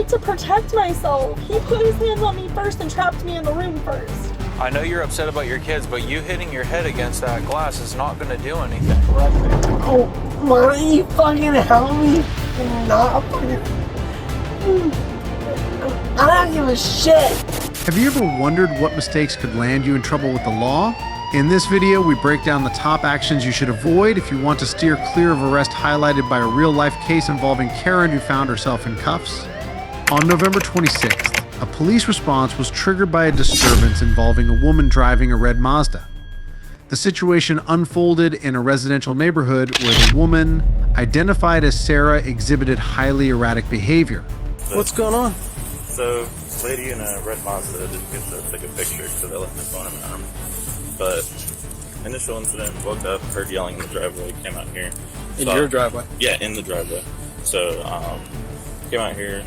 to protect myself. He put his hands on me first and trapped me in the room first. I know you're upset about your kids, but you hitting your head against that glass is not going to do anything. Oh, why don't you fucking help me? Not fucking... I don't give a shit. Have you ever wondered what mistakes could land you in trouble with the law? In this video, we break down the top actions you should avoid if you want to steer clear of arrest, highlighted by a real-life case involving Karen, who found herself in cuffs. On November 26th, a police response was triggered by a disturbance involving a woman driving a red Mazda. The situation unfolded in a residential neighborhood where the woman, identified as Sarah, exhibited highly erratic behavior. What's going on? So, this lady in a red Mazda didn't get to take a picture, so they left my phone in my arm. But, initial incident, woke up, heard yelling in the driveway, came out here. In your driveway? Yeah, in the driveway. So, came out here.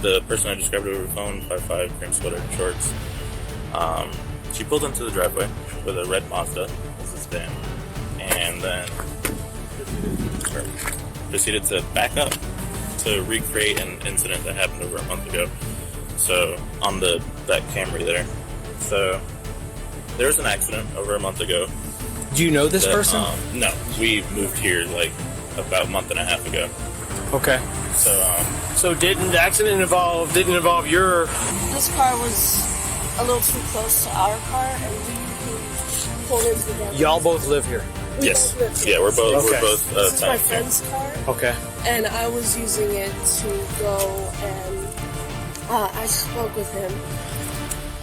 The person I described over the phone, 5'5", cream sweater, shorts. She pulled into the driveway with a red Mazda, as a stand, and then proceeded to back up to recreate an incident that happened over a month ago. So, on that Camry there. So, there was an accident over a month ago. Do you know this person? No, we moved here like about a month and a half ago. Okay. So didn't the accident didn't involve your... This car was a little too close to our car, and we pulled in together. Y'all both live here? yes, yeah, we're both This is my tenants here. friend's car, Okay. and I was using it to go and I spoke with him.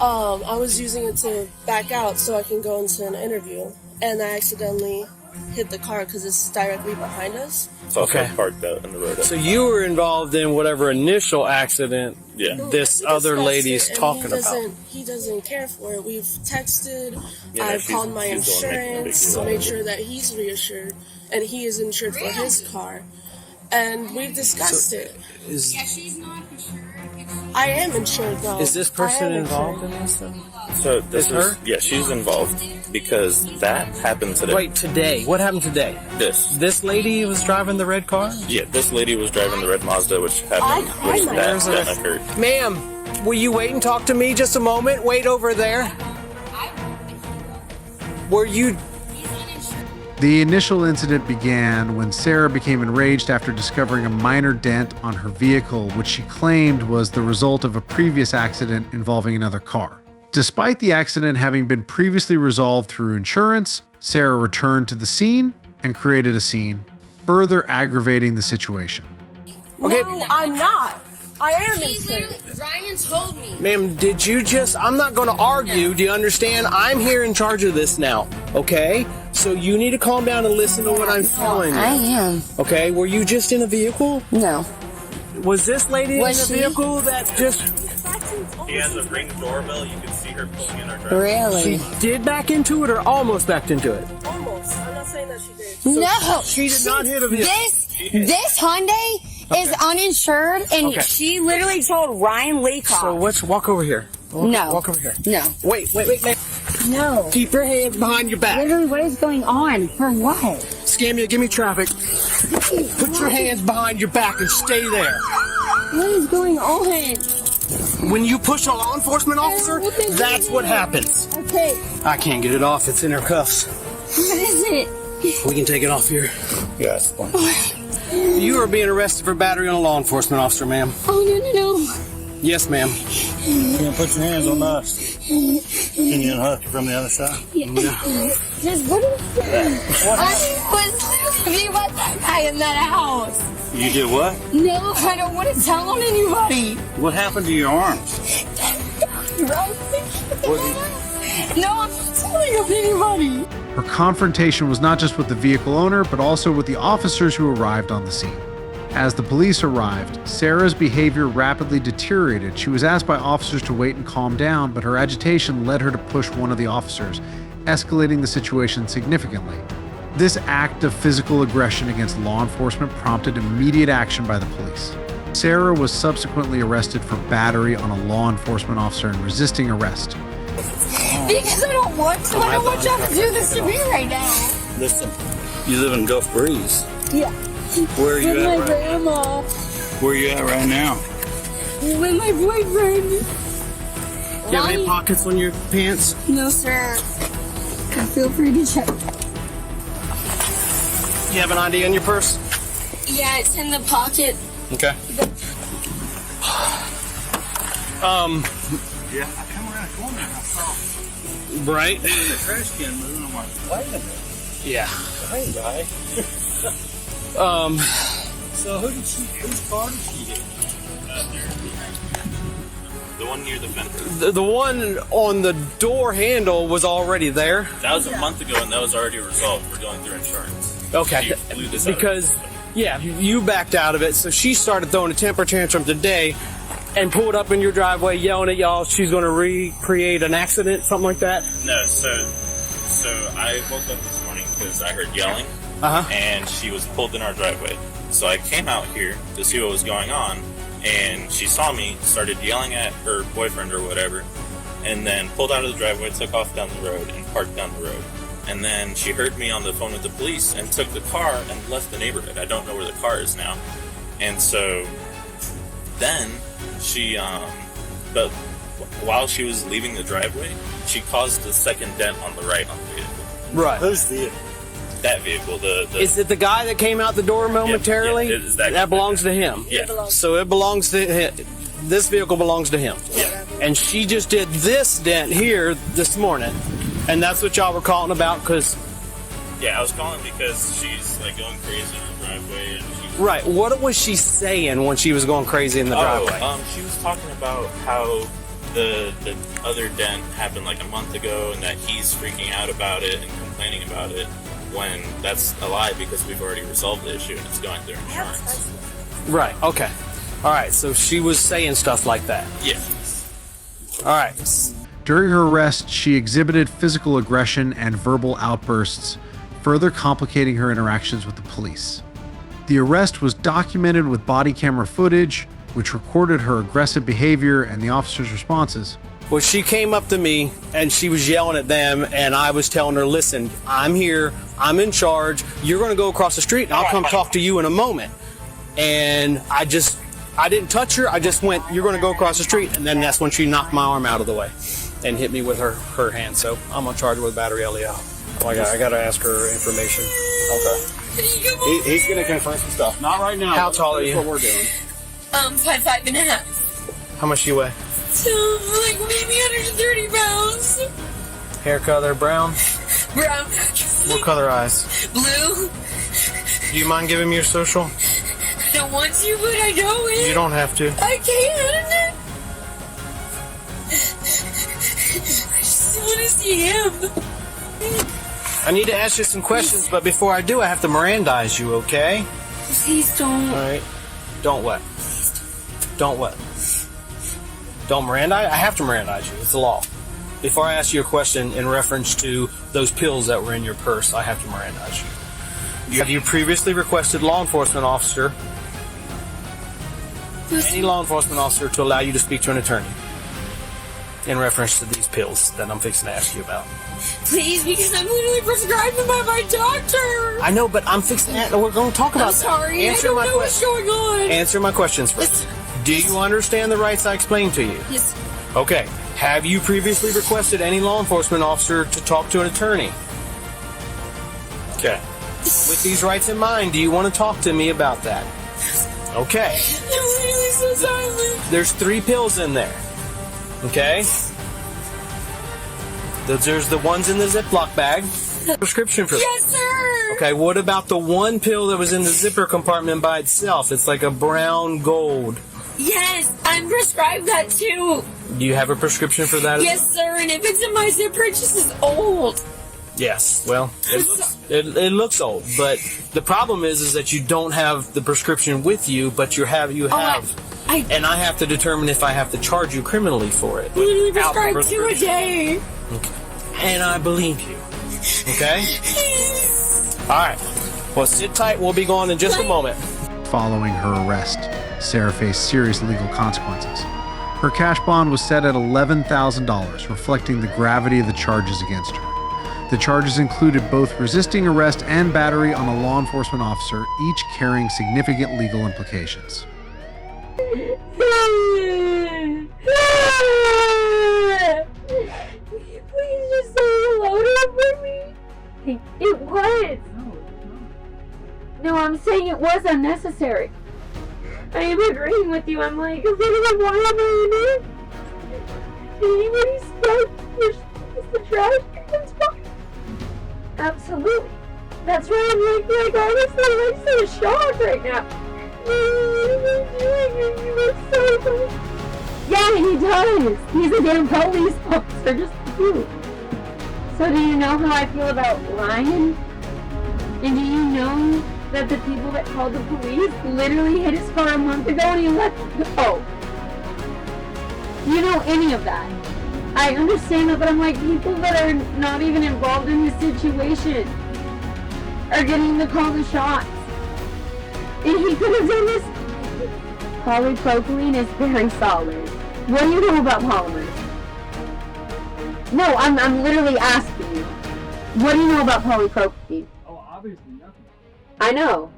I was using it to back out so I can go into an interview, and I accidentally hit the car because it's directly behind us. It's also Okay. parked out in the road. So you were involved in whatever initial accident Yeah. this We other discussed lady's it, and talking about. He doesn't care for it. We've texted. Yeah, I've she's- called my she's the one making a big insurance deal to out make of it. sure that he's reassured and he is insured for his car. And we've discussed it. Is I am insured though. this I person am involved insured. in this then? So this Is her? Yeah, she's involved because that happened today. Wait, today? What happened today? This lady was driving the red car? Yeah, this lady was driving the red Mazda, which happened, which know. that occurred. Ma'am, will you wait and talk to me just a moment? Wait over there. Were you... The initial incident began when Sarah became enraged after discovering a minor dent on her vehicle, which she claimed was the result of a previous accident involving another car. Despite the accident having been previously resolved through insurance, Sarah returned to the scene and created a scene, further aggravating the situation. Okay. No, I'm not. I am insured. Ryan told me. Ma'am, did you just... I'm not going to argue. Do you understand? I'm here in charge of this now, okay? So you need to calm down and listen to what I'm telling you. I am. Okay, were you just in a vehicle? No. Was this lady Was in she? a vehicle that just... She has a Ring doorbell. You can see her pulling in her driveway. Really? She did back into it or almost backed into it? Almost. I'm not saying that she did. No. She did not hit a vehicle. This Hyundai is uninsured, and Okay. she literally told Ryan Leacock. So let's walk over here. No. Walk over here. No. Wait, ma'am. No. Keep your hands behind your back. Literally, what is going on? For what? Scamia, give me traffic. Put your hands behind your back and stay there. What is going on? When you push a law enforcement officer, that's what happens. Okay. I can't get it off. It's in her cuffs. What is it? We can take it off here. Yes. You are being arrested for battery on a law enforcement officer, ma'am. Oh, no. Yes, ma'am. You can put your hands on us. Can you unhook it from the other side? Just what is that? I was literally with that guy in that house. You did what? No, I don't want to tell on anybody. What happened to your arms? No, I'm not telling of anybody. Her confrontation was not just with the vehicle owner, but also with the officers who arrived on the scene. As the police arrived, Sarah's behavior rapidly deteriorated. She was asked by officers to wait and calm down, but her agitation led her to push one of the officers, escalating the situation significantly. This act of physical aggression against law enforcement prompted immediate action by the police. Sarah was subsequently arrested for battery on a law enforcement officer and resisting arrest. Because I don't want to. I don't want y'all to do this to me right now. Listen, you live in Gulf Breeze. Yeah. Where are you With at my right grandma. Where are you at right now? With my boyfriend. Do you have any pockets on your pants? No, sir. Feel free to check. You have an ID in your purse? Yeah, it's in the pocket. Okay. Yeah, I come around the corner and I saw Right? the trash can moving. I'm like, wait a minute. Yeah. Hey, guy. So whose car did she hit? The one near the fence. The one on the door handle was already there. That was a month ago, and that was already resolved. We're going through insurance. Okay. She blew this out. Because, yeah, you backed out of it, so she started throwing a temper tantrum today and pulled up in your driveway yelling at y'all she's going to recreate an accident, something like that. No, so I woke up this morning because I heard yelling, and she was pulled in our driveway. So I came out here to see what was going on, and she saw me, started yelling at her boyfriend or whatever, and then pulled out of the driveway, took off down the road, and parked down the road. And then she heard me on the phone with the police and took the car and left the neighborhood. I don't know where the car is now. And so then she, but while she was leaving the driveway, she caused a second dent on the right on the vehicle. Right. Whose vehicle? That vehicle, the Is it the guy that came out the door momentarily? yeah, it is that that guy. belongs to him. Yeah. So it belongs to him. This vehicle belongs to him. Yeah. And she just did this dent here this morning. And that's what y'all were calling about, because... Yeah, I was calling because she's like going crazy in her driveway, and she's Right. What was she saying when she was going crazy in the driveway? She was talking about how the other dent happened like a month ago, and that he's freaking out about it and complaining about it, when that's a lie because we've already resolved the issue and it's going through insurance. Right. Okay. All right. So she was saying stuff like that. Yeah. All right. During her arrest, she exhibited physical aggression and verbal outbursts, further complicating her interactions with the police. The arrest was documented with body camera footage, which recorded her aggressive behavior and the officer's responses. Well, she came up to me and she was yelling at them, and I was telling her, listen, I'm here, I'm in charge, you're going to go across the street and I'll come talk to you in a moment. And I didn't touch her, I just went, you're going to go across the street, and then that's when she knocked my arm out of the way and hit me with her hand. So I'm going to charge her with battery LEO. Oh, I got to ask her information. Okay. He's going to confirm some stuff. Not right now. How tall are you? That's what we're doing. 5'5.5". How much do you weigh? So, like maybe 130 pounds. Hair color, brown? Brown. What color eyes? Blue. Do you mind giving me your social? I don't want to, but I know it. You don't have to. I can. I just want to see him. I need to ask you some questions, but before I do, I have to Mirandize you, okay? Please don't. All right. Don't what? Don't what? Don't Mirandize? I have to Mirandize you. It's the law. Before I ask you a question in reference to those pills that were in your purse, I have to Mirandize you. Have you previously requested law enforcement officer, any law enforcement officer, to allow you to speak to an attorney in reference to these pills that I'm fixing to ask you about? Please, because I'm literally prescribed them by my doctor. I know, but I'm fixing that. We're going to talk about I'm sorry. that. I don't know what's going on. Answer my questions first. Do you understand the rights I explained to you? Yes. Okay. Have you previously requested any law enforcement officer to talk to an attorney? Okay. With these rights in mind, do you want to talk to me about that? Okay. I'm literally so silent. There's 3 pills in there. Okay? There's the ones in the Ziploc bag. Prescription for that. Yes, sir. Okay, what about the one pill that was in the zipper compartment by itself? It's like a brown gold. Yes, I'm prescribed that too. Do you have a prescription for that? Yes, sir. And if it's in my zipper, it just is old. Yes. Well, it looks old, but the problem is that you don't have the prescription with you, but you have. And I have to determine if I have to charge you criminally for it. Literally without the prescribed 2 a day. Okay. And I believe you. Okay? All right. Well, sit tight. We'll be gone in just a moment. Following her arrest, Sarah faced serious legal consequences. Her cash bond was set at $11,000, reflecting the gravity of the charges against her. The charges included both resisting arrest and battery on a law enforcement officer, each carrying significant legal implications. I'm saying it was unnecessary. I am agreeing with you. I'm like, is anyone whatever you need? Anybody scared the trash comes by? Absolutely. That's why I'm like honestly, I'm so shocked right now. You look so funny. Yeah, he does. He's a damn police officer, just like you. So do you know how I feel about lying? And do you know that the people that called the police literally hit his car a month ago and he let it go? Do you know any of that? I understand that, but I'm like, people that are not even involved in this situation are getting the call the shots. And he could have done this. Polypropylene is very solid. What do you know about polymers? No, I'm literally asking you. What do you know about polypropylene? Oh, obviously nothing. I know.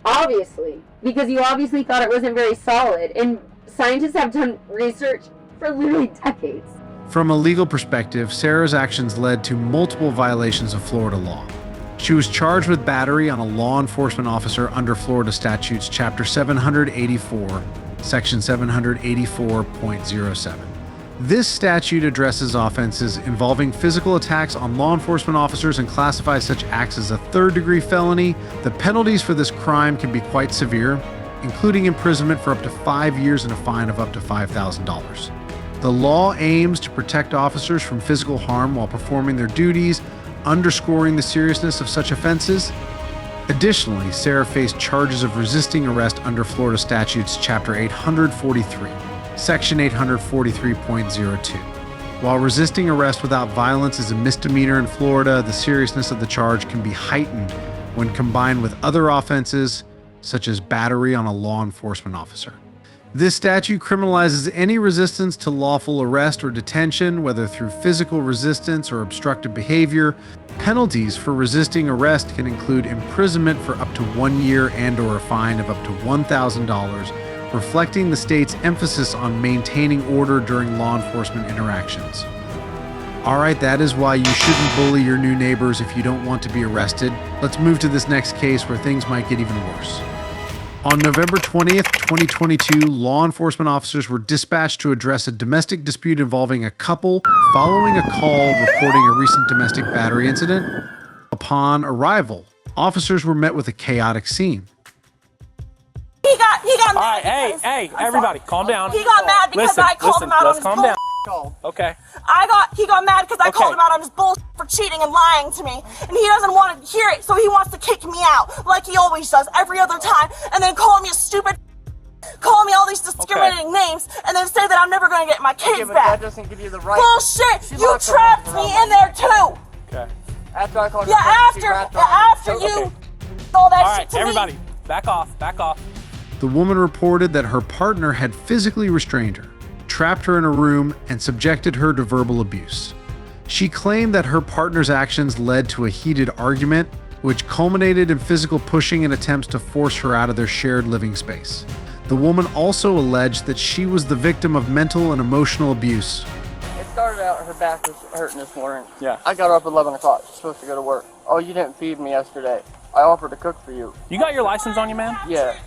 Obviously. Because you obviously thought it wasn't very solid. And scientists have done research for literally decades. From a legal perspective, Sarah's actions led to multiple violations of Florida law. She was charged with battery on a law enforcement officer under Florida statutes, Chapter 784, Section 784.07. This statute addresses offenses involving physical attacks on law enforcement officers and classifies such acts as a third-degree felony. The penalties for this crime can be quite severe, including imprisonment for up to 5 years and a fine of up to $5,000. The law aims to protect officers from physical harm while performing their duties, underscoring the seriousness of such offenses. Additionally, Sarah faced charges of resisting arrest under Florida statutes, Chapter 843, Section 843.02. While resisting arrest without violence is a misdemeanor in Florida, the seriousness of the charge can be heightened when combined with other offenses, such as battery on a law enforcement officer. This statute criminalizes any resistance to lawful arrest or detention, whether through physical resistance or obstructive behavior. Penalties for resisting arrest can include imprisonment for up to 1 year and/or a fine of up to $1,000, reflecting the state's emphasis on maintaining order during law enforcement interactions. All right, that is why you shouldn't bully your new neighbors if you don't want to be arrested. Let's move to this next case where things might get even worse. On November 20th, 2022, law enforcement officers were dispatched to address a domestic dispute involving a couple following a call reporting a recent domestic battery incident. Upon arrival, officers were met with a chaotic scene. He got All right, hey, everybody, calm down. He got mad because I called him out on his calm bullshit. down. Okay. He got mad because I called him out on his bullshit for cheating and lying to me. And he doesn't want to hear it, so he wants to kick me out like he always does every other time, and then call me a stupid, call me all these discriminating names, and then say that I'm never going to get my kids back. That doesn't give you the right. Bullshit! You trapped me in there too! Okay. After I called you. After you all that shit to me. All right, everybody, back off. The woman reported that her partner had physically restrained her, trapped her in a room, and subjected her to verbal abuse. She claimed that her partner's actions led to a heated argument, which culminated in physical pushing and attempts to force her out of their shared living space. The woman also alleged that she was the victim of mental and emotional abuse. It started out her back was hurting this morning. Yeah. I got up at 11 o'clock. She's supposed to go to work. Oh, you didn't feed me yesterday. I offered to cook for you. You got your license on you, man? Yeah.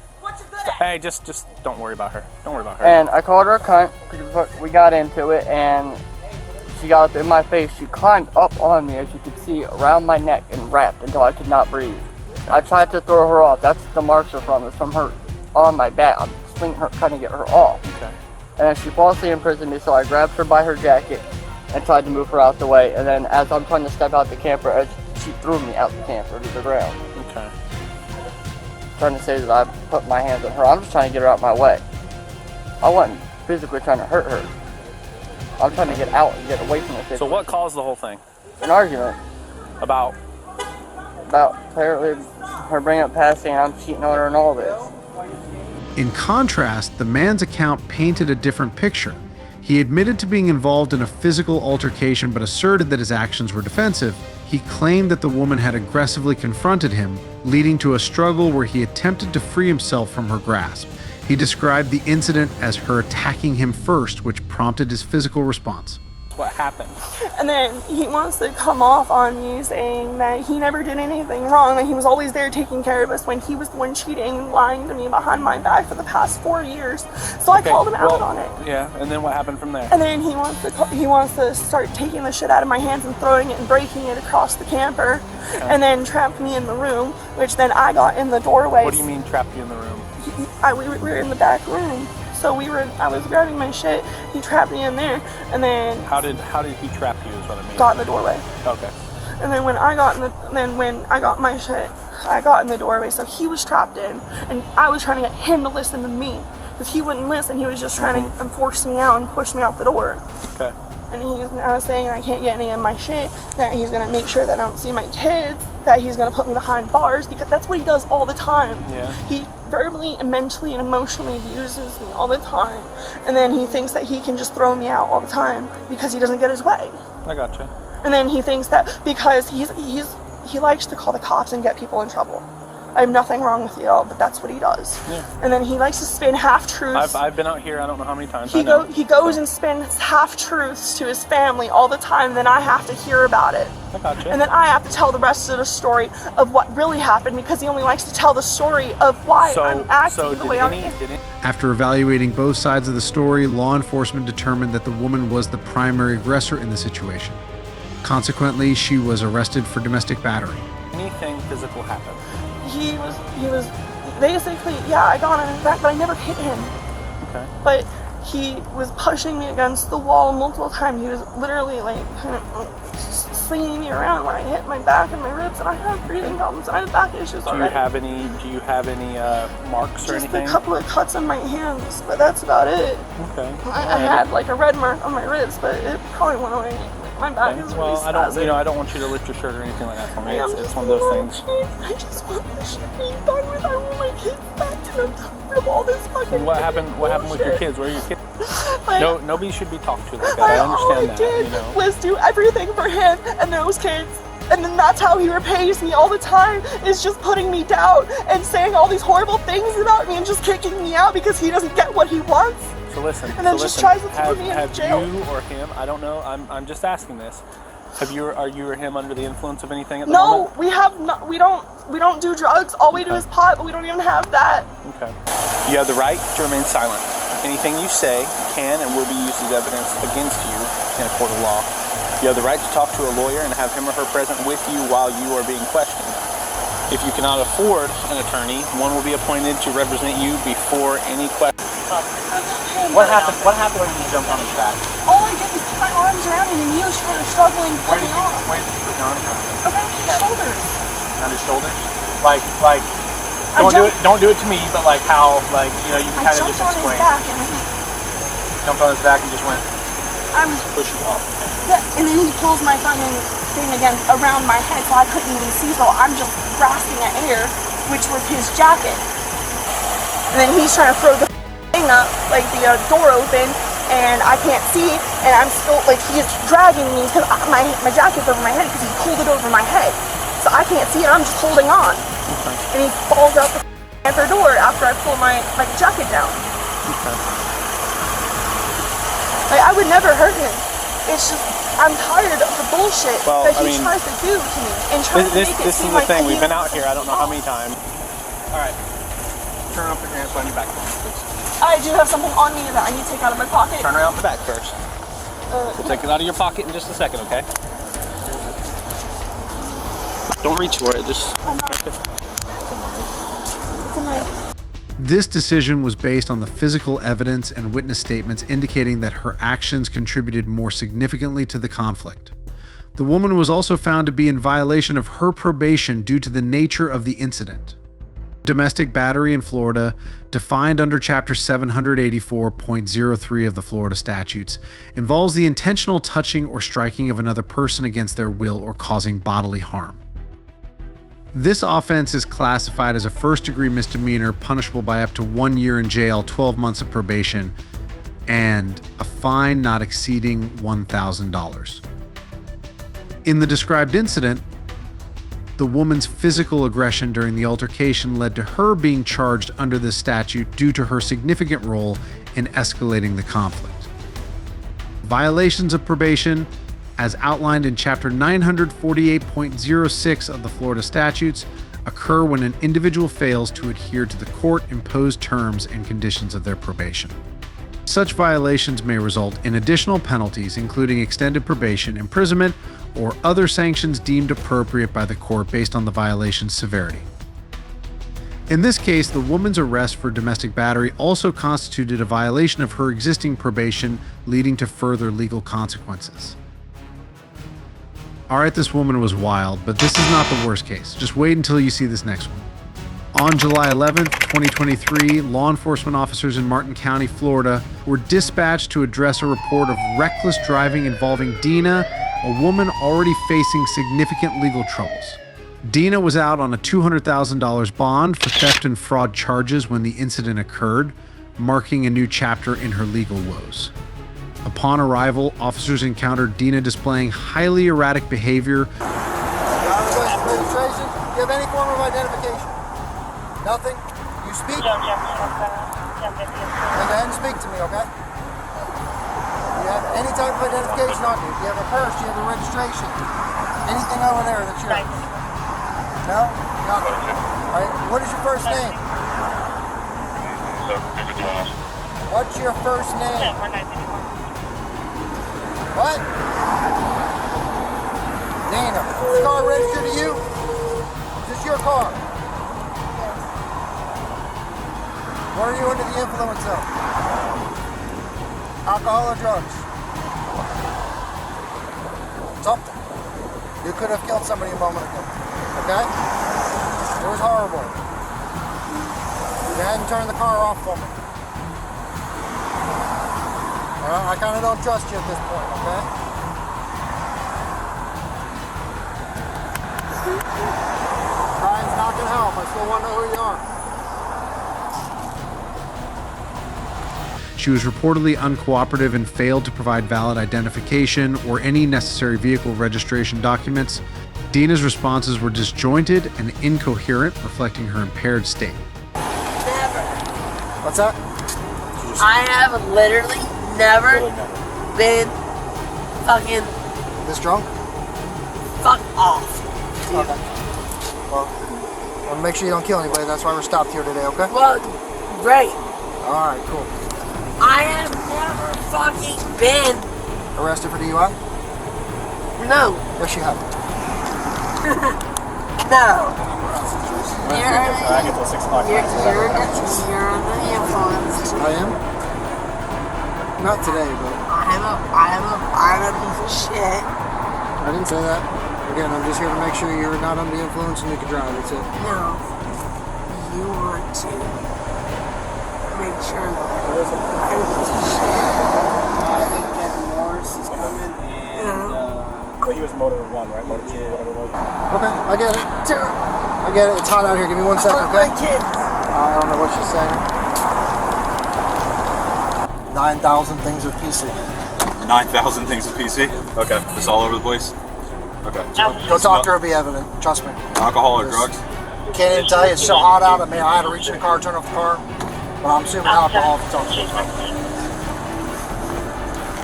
Hey, just don't worry about her. Don't worry about her. And I called her a cunt because we got into it, and she got up in my face. She climbed up on me, as you could see, around my neck and wrapped until I could not breathe. I tried to throw her off. That's the marks are from. It's from her on my back. I'm swinging her, trying to get her off. Okay. And then she falsely imprisoned me, so I grabbed her by her jacket and tried to move her out the way. And then as I'm trying to step out the camper, she threw me out the camper to the ground. Okay. Trying to say that I put my hands on her. I'm just trying to get her out my way. I wasn't physically trying to hurt her. I'm trying to get out and get away from this. So what caused the whole thing? An argument. About apparently her bringing up past saying I'm cheating on her and all this. In contrast, the man's account painted a different picture. He admitted to being involved in a physical altercation but asserted that his actions were defensive. He claimed that the woman had aggressively confronted him, leading to a struggle where he attempted to free himself from her grasp. He described the incident as her attacking him first, which prompted his physical response. What happened? And then he wants to come off on me saying that he never did anything wrong, that he was always there taking care of us when he was the one cheating and lying to me behind my back for the past 4 years. So I called him out on it. Yeah, and then what happened from there? And then he wants to start taking the shit out of my hands and throwing it and breaking it across the camper, and then trapped me in the room, which then I got in the doorway. What do you mean trapped you in the room? We were in the back room. So I was grabbing my shit, he trapped me in there, and then... How did he trap you is what I mean? Got in the doorway. Okay. And then when I got my shit, I got in the doorway, so he was trapped in, and I was trying to get him to listen to me, because he wouldn't listen, he was just trying to force me out and push me out the door. Okay. And I was saying I can't get any of my shit, that he's gonna make sure that I don't see my kids, that he's gonna put me behind bars, because that's what he does all the time. Yeah. He verbally and mentally and emotionally abuses me all the time. And then he thinks that he can just throw me out all the time because he doesn't get his way. I gotcha. And then he thinks that because he likes to call the cops and get people in trouble. I have nothing wrong with you all, but that's what he does. Yeah. And then he likes to spin half-truths. I've been out here, I don't know how many times. He goes and spins half-truths to his family all the time, then I have to hear about it. I gotcha. And then I have to tell the rest of the story of what really happened, because he only likes to tell the story of why I'm acting the way I am. After evaluating both sides of the story, law enforcement determined that the woman was the primary aggressor in the situation. Consequently, she was arrested for domestic battery. Anything physical happened? He was basically, yeah, I got on his back, but I never hit him. Okay. But he was pushing me against the wall multiple times. He was literally like kind of slinging me around when I hit my back and my ribs, and I have breathing problems. I have back issues already. Do you have any marks or anything? Just a couple of cuts on my hands, but that's about it. Okay. I had like a red mark on my ribs, but it probably went away. My back is really spastic. I don't want you to lift your shirt or anything like that for me. It's one of those things. I just want this shit being done with. I want my kids back to them. Of all this fucking What happened with your kids? Where are your kids? Like, nobody should be talked to like that. I understand that. All I did was do everything for him and those kids. And then that's how he repays me all the time, is just putting me down and saying all these horrible things about me and just kicking me out because he doesn't get what he wants. So listen. And then tries to throw me in jail. Have you or him? I don't know. I'm just asking this. Are you or him under the influence of anything at the moment? No, we don't do drugs. All we do is pot, but we don't even have that. Okay. You have the right to remain silent. Anything you say can and will be used as evidence against you in a court of law. You have the right to talk to a lawyer and have him or her present with you while you are being questioned. If you cannot afford an attorney, one will be appointed to represent you before any question. What happened when you jumped on his back? All I did was put my arms around him and he was trying to struggling to pull me off. Where did you put your arms around him? Around his shoulders. Around his shoulders? Like don't do it to me, but like how, you can kind of just explain. I jumped on his back Jumped on his back and just went push you off. Yeah, and then he pulls my fucking thing again around my head so I couldn't even see, so I'm just grasping at air, which was his jacket. And then he's trying to throw the thing up, like the door open, and I can't see, and I'm still, he's dragging me because my jacket's over my head because he pulled it over my head. So I can't see it, I'm just holding on. Okay. And he falls out the door after I pull my jacket down. Okay. I would never hurt him. It's just, I'm tired of the bullshit that he tries to do to me. And trying to make it this seem is the like thing, we've been out here, I don't know how many times. Alright. Turn around, put your hands behind your back, please. I do have something on me that I need to take out of my pocket. Turn around the back first. We'll take it out of your pocket in just a second, okay? Don't reach for it, just... This decision was based on the physical evidence and witness statements indicating that her actions contributed more significantly to the conflict. The woman was also found to be in violation of her probation due to the nature of the incident. Domestic battery in Florida, defined under Chapter 784.03 of the Florida statutes, involves the intentional touching or striking of another person against their will or causing bodily harm. This offense is classified as a first-degree misdemeanor punishable by up to 1 year in jail, 12 months of probation, and a fine not exceeding $1,000. In the described incident, the woman's physical aggression during the altercation led to her being charged under this statute due to her significant role in escalating the conflict. Violations of probation, as outlined in Chapter 948.06 of the Florida statutes, occur when an individual fails to adhere to the court-imposed terms and conditions of their probation. Such violations may result in additional penalties, including extended probation, imprisonment, or other sanctions deemed appropriate by the court based on the violation's severity. In this case, the woman's arrest for domestic battery also constituted a violation of her existing probation, leading to further legal consequences. Alright, this woman was wild, but this is not the worst case. Just wait until you see this next one. On July 11th, 2023, law enforcement officers in Martin County, Florida, were dispatched to address a report of reckless driving involving Dina, a woman already facing significant legal troubles. Dina was out on a $200,000 bond for theft and fraud charges when the incident occurred, marking a new chapter in her legal woes. Upon arrival, officers encountered Dina displaying highly erratic behavior. Registration? Do you have any form of identification? Nothing? You speak? Then go ahead and speak to me, okay? Do you have any type of identification on you? Do you have a purse? Do you have a registration? Anything over there that's yours? No? Nothing. Alright, what is your first name? What's your first name? What? Dana, is this car registered to you? Is this your car? What are you under the influence of? Alcohol or drugs? Something. You could have killed somebody a moment ago. Okay? It was horrible. You hadn't turned the car off for me. I kind of don't trust you at this point, okay? Brian's not going to help. I still want to know who you are. She was reportedly uncooperative and failed to provide valid identification or any necessary vehicle registration documents. Dina's responses were disjointed and incoherent, reflecting her impaired state. Never. What's that? I have literally never been fucking this drunk? Fuck off. Okay. Well, make sure you don't kill anybody. That's why we're stopped here today, okay? Well, great. Alright, cool. I have never fucking been arrested for DUI? No. Yes, you have. No. You're under the influence. I am? Not today, but I'm a piece of shit. I didn't say that. Again, I'm just here to make sure you're not under the influence and you can drive. That's it. No. You want to make sure that I'm a piece of shit. I think Captain Morris is coming, and he was motor 1, right? Motor 2, whatever it was. Okay, I get it. I get it. It's hot out here. Give me 1 second, okay? I don't know what she's saying. 9,000 things with PC. 9,000 things with PC? Okay. It's all over the place? Okay. Go talk to her, be evident. Trust me. Alcohol or drugs? Can't even tell you. It's so hot out. I mean, I had to reach in the car, turn off the car. But I'm assuming alcohol to talk to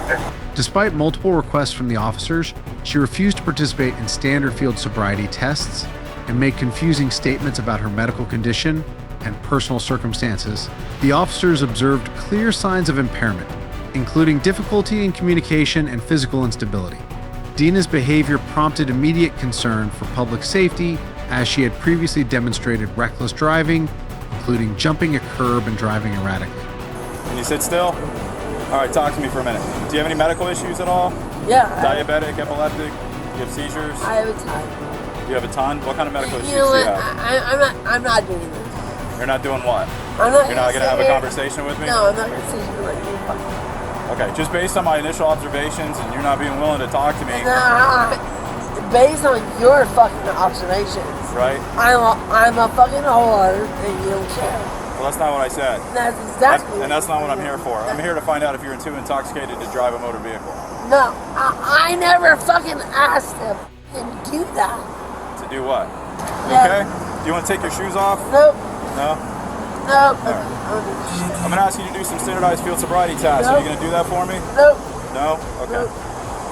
her. Despite multiple requests from the officers, she refused to participate in standard field sobriety tests and made confusing statements about her medical condition and personal circumstances. The officers observed clear signs of impairment, including difficulty in communication and physical instability. Dina's behavior prompted immediate concern for public safety, as she had previously demonstrated reckless driving, including jumping a curb and driving erratically. Can you sit still? All right, talk to me for a minute. Do you have any medical issues at all? Yeah. Diabetic, epileptic? Do you have seizures? I have a ton. You have a ton? What kind of medical issues You know do you what? have? I'm not doing this. You're not doing what? I'm not You're not going to have a conversation with me? No, I'm not going to sit here like you. Okay, just based on my initial observations and you're not being willing to talk to me. No, based on your fucking observations. Right? I'm a fucking whore and you don't care. Well, that's not what I said. That's exactly. And that's not what I'm here for. I'm here to find out if you're too intoxicated to drive a motor vehicle. No, I never fucking asked them to do that. To do what? Yeah. Okay? Do you want to take your shoes off? Nope. No? Nope. Right. I'm going to ask you to do some standardized field sobriety tests. Nope. Are you going to do that for me? Nope. No? Okay.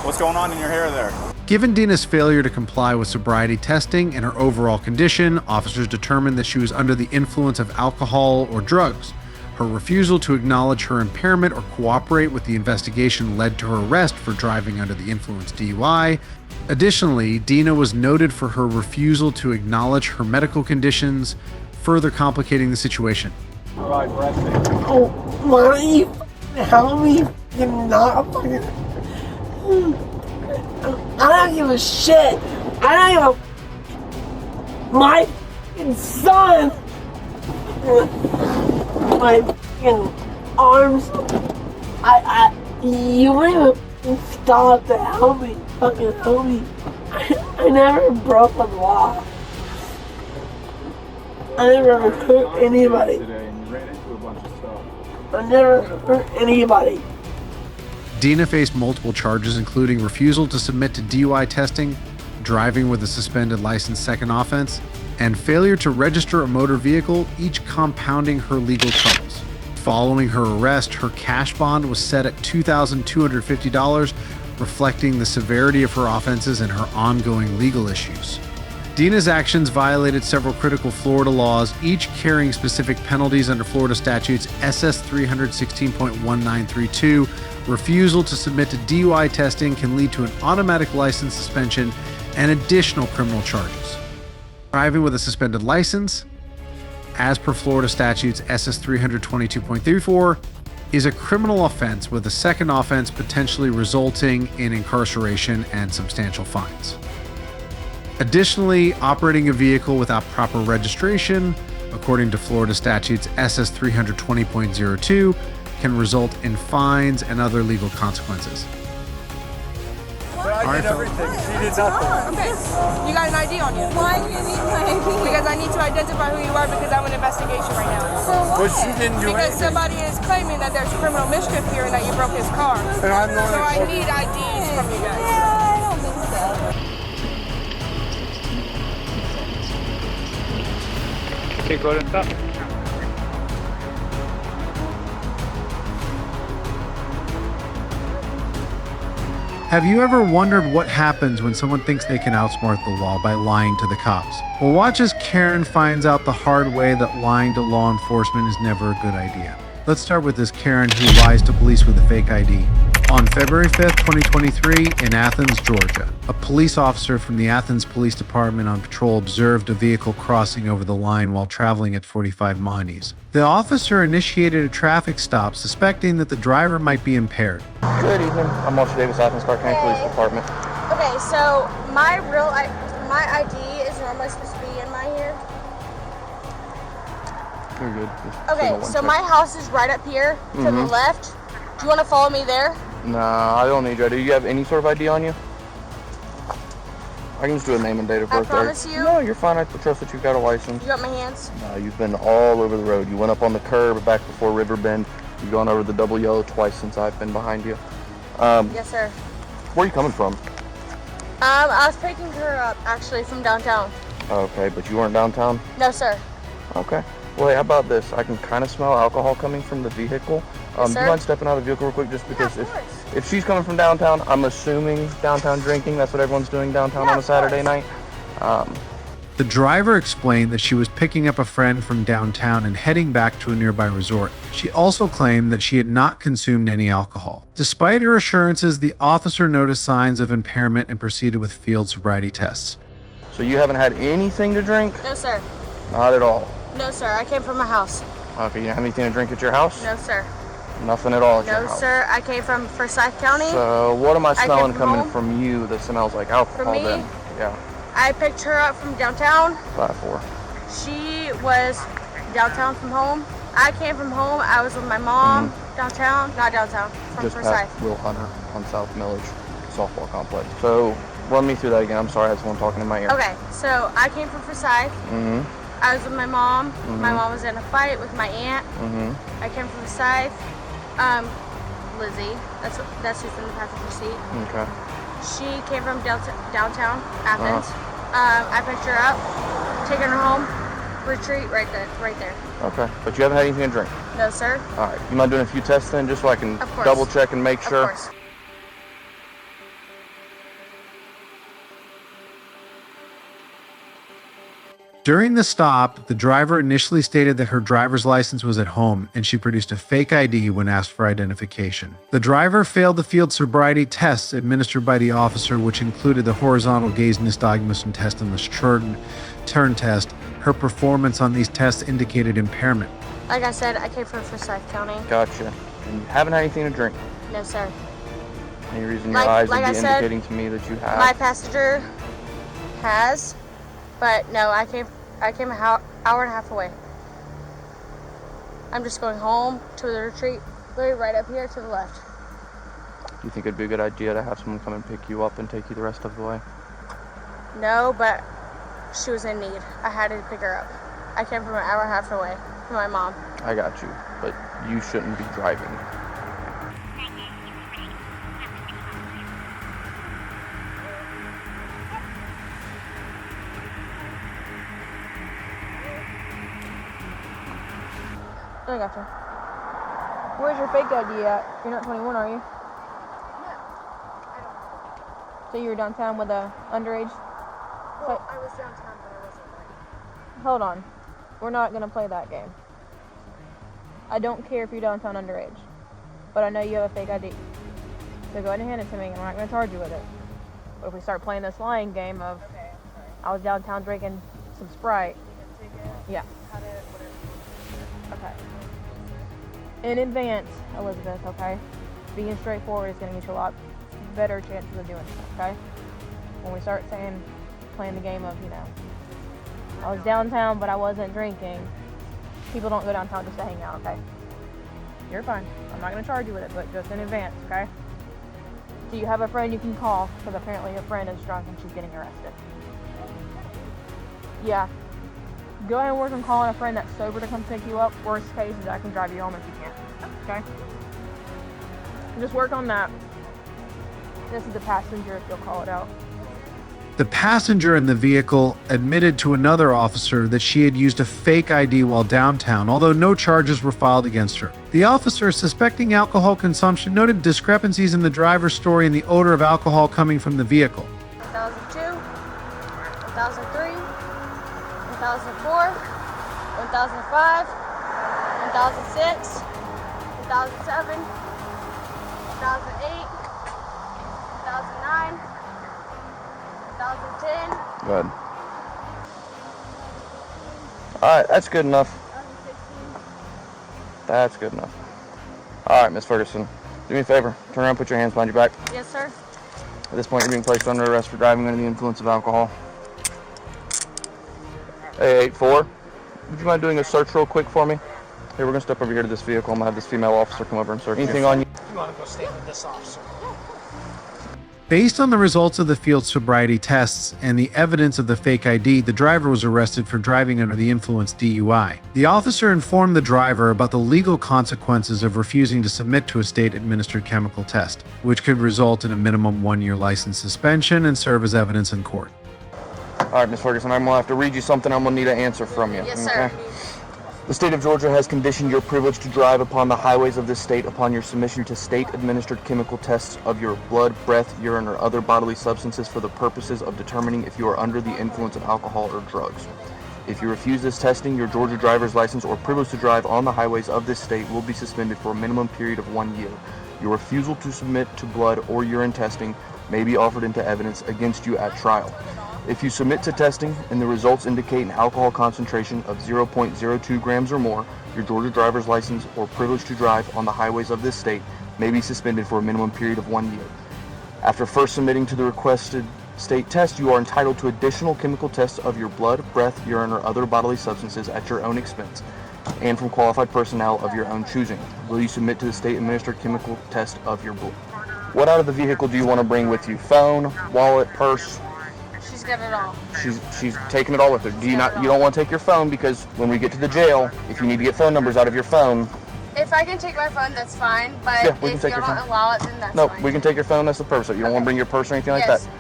What's going on in your hair there? Given Dina's failure to comply with sobriety testing and her overall condition, officers determined that she was under the influence of alcohol or drugs. Her refusal to acknowledge her impairment or cooperate with the investigation led to her arrest for driving under the influence DUI. Additionally, Dina was noted for her refusal to acknowledge her medical conditions, further complicating the situation. All right, resting. Oh, why don't you help me? You're not fucking... I don't give a shit. I don't give a... My fucking son... My fucking arms... You wouldn't even stop to help me. Fucking help me. I never broke the law. I never hurt anybody. I never hurt anybody. Dina faced multiple charges, including refusal to submit to DUI testing, driving with a suspended license second offense, and failure to register a motor vehicle, each compounding her legal troubles. Following her arrest, her cash bond was set at $2,250, reflecting the severity of her offenses and her ongoing legal issues. Dina's actions violated several critical Florida laws, each carrying specific penalties under Florida statutes SS 316.1932. Refusal to submit to DUI testing can lead to an automatic license suspension and additional criminal charges. Driving with a suspended license, as per Florida statutes SS 322.34, is a criminal offense with a second offense potentially resulting in incarceration and substantial fines. Additionally, operating a vehicle without proper registration, according to Florida statutes SS 320.02, can result in fines and other legal consequences. I did everything. She did nothing. Okay. You got an ID on you. Why do you need my ID? Because I need to identify who you are because I'm in investigation right now. For what? But she didn't do because anything. somebody is claiming that there's criminal mischief here and that you broke his car. And I'm not so I need IDs from you guys. Yeah, I don't think so. Okay, go ahead and stop. Have you ever wondered what happens when someone thinks they can outsmart the law by lying to the cops? Well, watch as Karen finds out the hard way that lying to law enforcement is never a good idea. Let's start with this Karen who lies to police with a fake ID. On February 5th, 2023, in Athens, Georgia, a police officer from the Athens Police Department on patrol observed a vehicle crossing over the line while traveling at 45 miles. The officer initiated a traffic stop, suspecting that the driver might be impaired. Good evening. I'm Officer Davis, Athens Park County Police Department. Okay, so my ID is normally supposed to be in my here. You're good. Okay, so my house is right up here to the left. Do you want to follow me there? Nah, I don't need your ID. Do you have any sort of ID on you? I can just do a name and date of birth there. I promise you. No, you're fine. I trust that you've got a license. You got my hands? No, you've been all over the road. You went up on the curb back before Riverbend. You've gone over the double yellow twice since I've been behind you. Yes, sir. Where are you coming from? I was picking her up, actually, from downtown. Okay, but you weren't downtown? No, sir. Okay. Well, hey, how about this? I can kind of smell alcohol coming from the vehicle. Yes, do you mind stepping out of the vehicle real quick? Just because if she's coming from downtown, I'm assuming downtown drinking. That's what everyone's doing downtown on a Saturday night. The driver explained that she was picking up a friend from downtown and heading back to a nearby resort. She also claimed that she had not consumed any alcohol. Despite her assurances, the officer noticed signs of impairment and proceeded with field sobriety tests. So you haven't had anything to drink? No, sir. Not at all. No, sir. I came from my house. Okay, you have anything to drink at your house? No, sir. Nothing at all at your No, house? sir. I came from Forsyth County. So what am I smelling coming home. from you that smells like alcohol From me? then? Yeah, I picked her up from downtown. 5'4". She was downtown from home. I came from home. I was with my mom downtown. Not downtown. From Just Forsyth. past Will Hunter on South Millage softball complex. So run me through that again. I'm sorry, I had someone talking in my ear. Okay, so I came from Forsyth. I was with my mom. My mom was in a fight with my aunt. I came from Forsyth. Lizzie, that's who's in the passenger seat. Okay. She came from downtown Athens. I picked her up, taken her home, retreat right there. Okay, but you haven't had anything to drink? No, sir. All right, you mind doing a few tests then, just so I can Of course. double check and make sure? Of course. During the stop, the driver initially stated that her driver's license was at home and she produced a fake ID when asked for identification. The driver failed the field sobriety tests administered by the officer, which included the horizontal gaze nystagmus test and the turn test. Her performance on these tests indicated impairment. Like I said, I came from Forsyth County. Gotcha. And you haven't had anything to drink? No, sir. Any reason your eyes would be indicating to me that you have? My passenger has, but no, I came an hour and a half away. I'm just going home to the retreat, literally right up here to the left. Do you think it'd be a good idea to have someone come and pick you up and take you the rest of the way? No, but she was in need. I had to pick her up. I came from an hour and a half away from my mom. I got you, but you shouldn't be driving. I gotcha. Where's your fake ID at? You're not 21, are you? So you were downtown with a underage? Well, I was downtown, but I wasn't like... Hold on. We're not going to play that game. I don't care if you're downtown underage, but I know you have a fake ID. So go ahead and hand it to me, and we're not going to charge you with it. But if we start playing this lying game of, I was downtown drinking some Sprite. Yeah. Okay. In advance, Elizabeth, okay? Being straightforward is going to get you a lot better chances of doing it, okay? When we start playing the game of, I was downtown, but I wasn't drinking. People don't go downtown just to hang out, okay? You're fine. I'm not going to charge you with it, but just in advance, okay? Do you have a friend you can call? Because apparently your friend is drunk and she's getting arrested. Yeah. Go ahead and work on calling a friend that's sober to come pick you up. Worst case is I can drive you home if you can't. Okay? Just work on that. This is the passenger if you'll call it out. The passenger in the vehicle admitted to another officer that she had used a fake ID while downtown, although no charges were filed against her. The officer, suspecting alcohol consumption, noted discrepancies in the driver's story and the odor of alcohol coming from the vehicle. 2002, 2003, 2004, 2005, 2006, 2007, 2008, 2009, 2010. Good. Alright, that's good enough. That's good enough. Alright, Miss Ferguson, do me a favor. Turn around, put your hands behind your back. Yes, sir. At this point, you're being placed under arrest for driving under the influence of alcohol. Hey, 8-4, would you mind doing a search real quick for me? Here, we're going to step over here to this vehicle. I'm going to have this female officer come over and search anything on you. You want to go stand with this officer? Based on the results of the field sobriety tests and the evidence of the fake ID, the driver was arrested for driving under the influence DUI. The officer informed the driver about the legal consequences of refusing to submit to a state-administered chemical test, which could result in a minimum 1-year license suspension and serve as evidence in court. All right, Ms. Ferguson, I'm going to have to read you something. I'm going to need an answer from you. Yes, sir. Okay? The state of Georgia has conditioned your privilege to drive upon the highways of this state upon your submission to state-administered chemical tests of your blood, breath, urine, or other bodily substances for the purposes of determining if you are under the influence of alcohol or drugs. If you refuse this testing, your Georgia driver's license or privilege to drive on the highways of this state will be suspended for a minimum period of 1 year. Your refusal to submit to blood or urine testing may be offered into evidence against you at trial. If you submit to testing and the results indicate an alcohol concentration of 0.02 grams or more, your Georgia driver's license or privilege to drive on the highways of this state may be suspended for a minimum period of 1 year. After first submitting to the requested state test, you are entitled to additional chemical tests of your blood, breath, urine, or other bodily substances at your own expense and from qualified personnel of your own choosing. Will you submit to the state-administered chemical test of your blood? What out of the vehicle do you want to bring with you? Phone, wallet, purse? She's got it all. She's taking it all with her. You don't want to take your phone because when we get to the jail, if you need to get phone numbers out of your phone. If I can take my phone, that's fine. But Yeah, we can if take you your don't phone. allow it, then that's No, fine. we can take your phone. That's the purpose of it. You don't want to bring your purse or anything like Yes. that.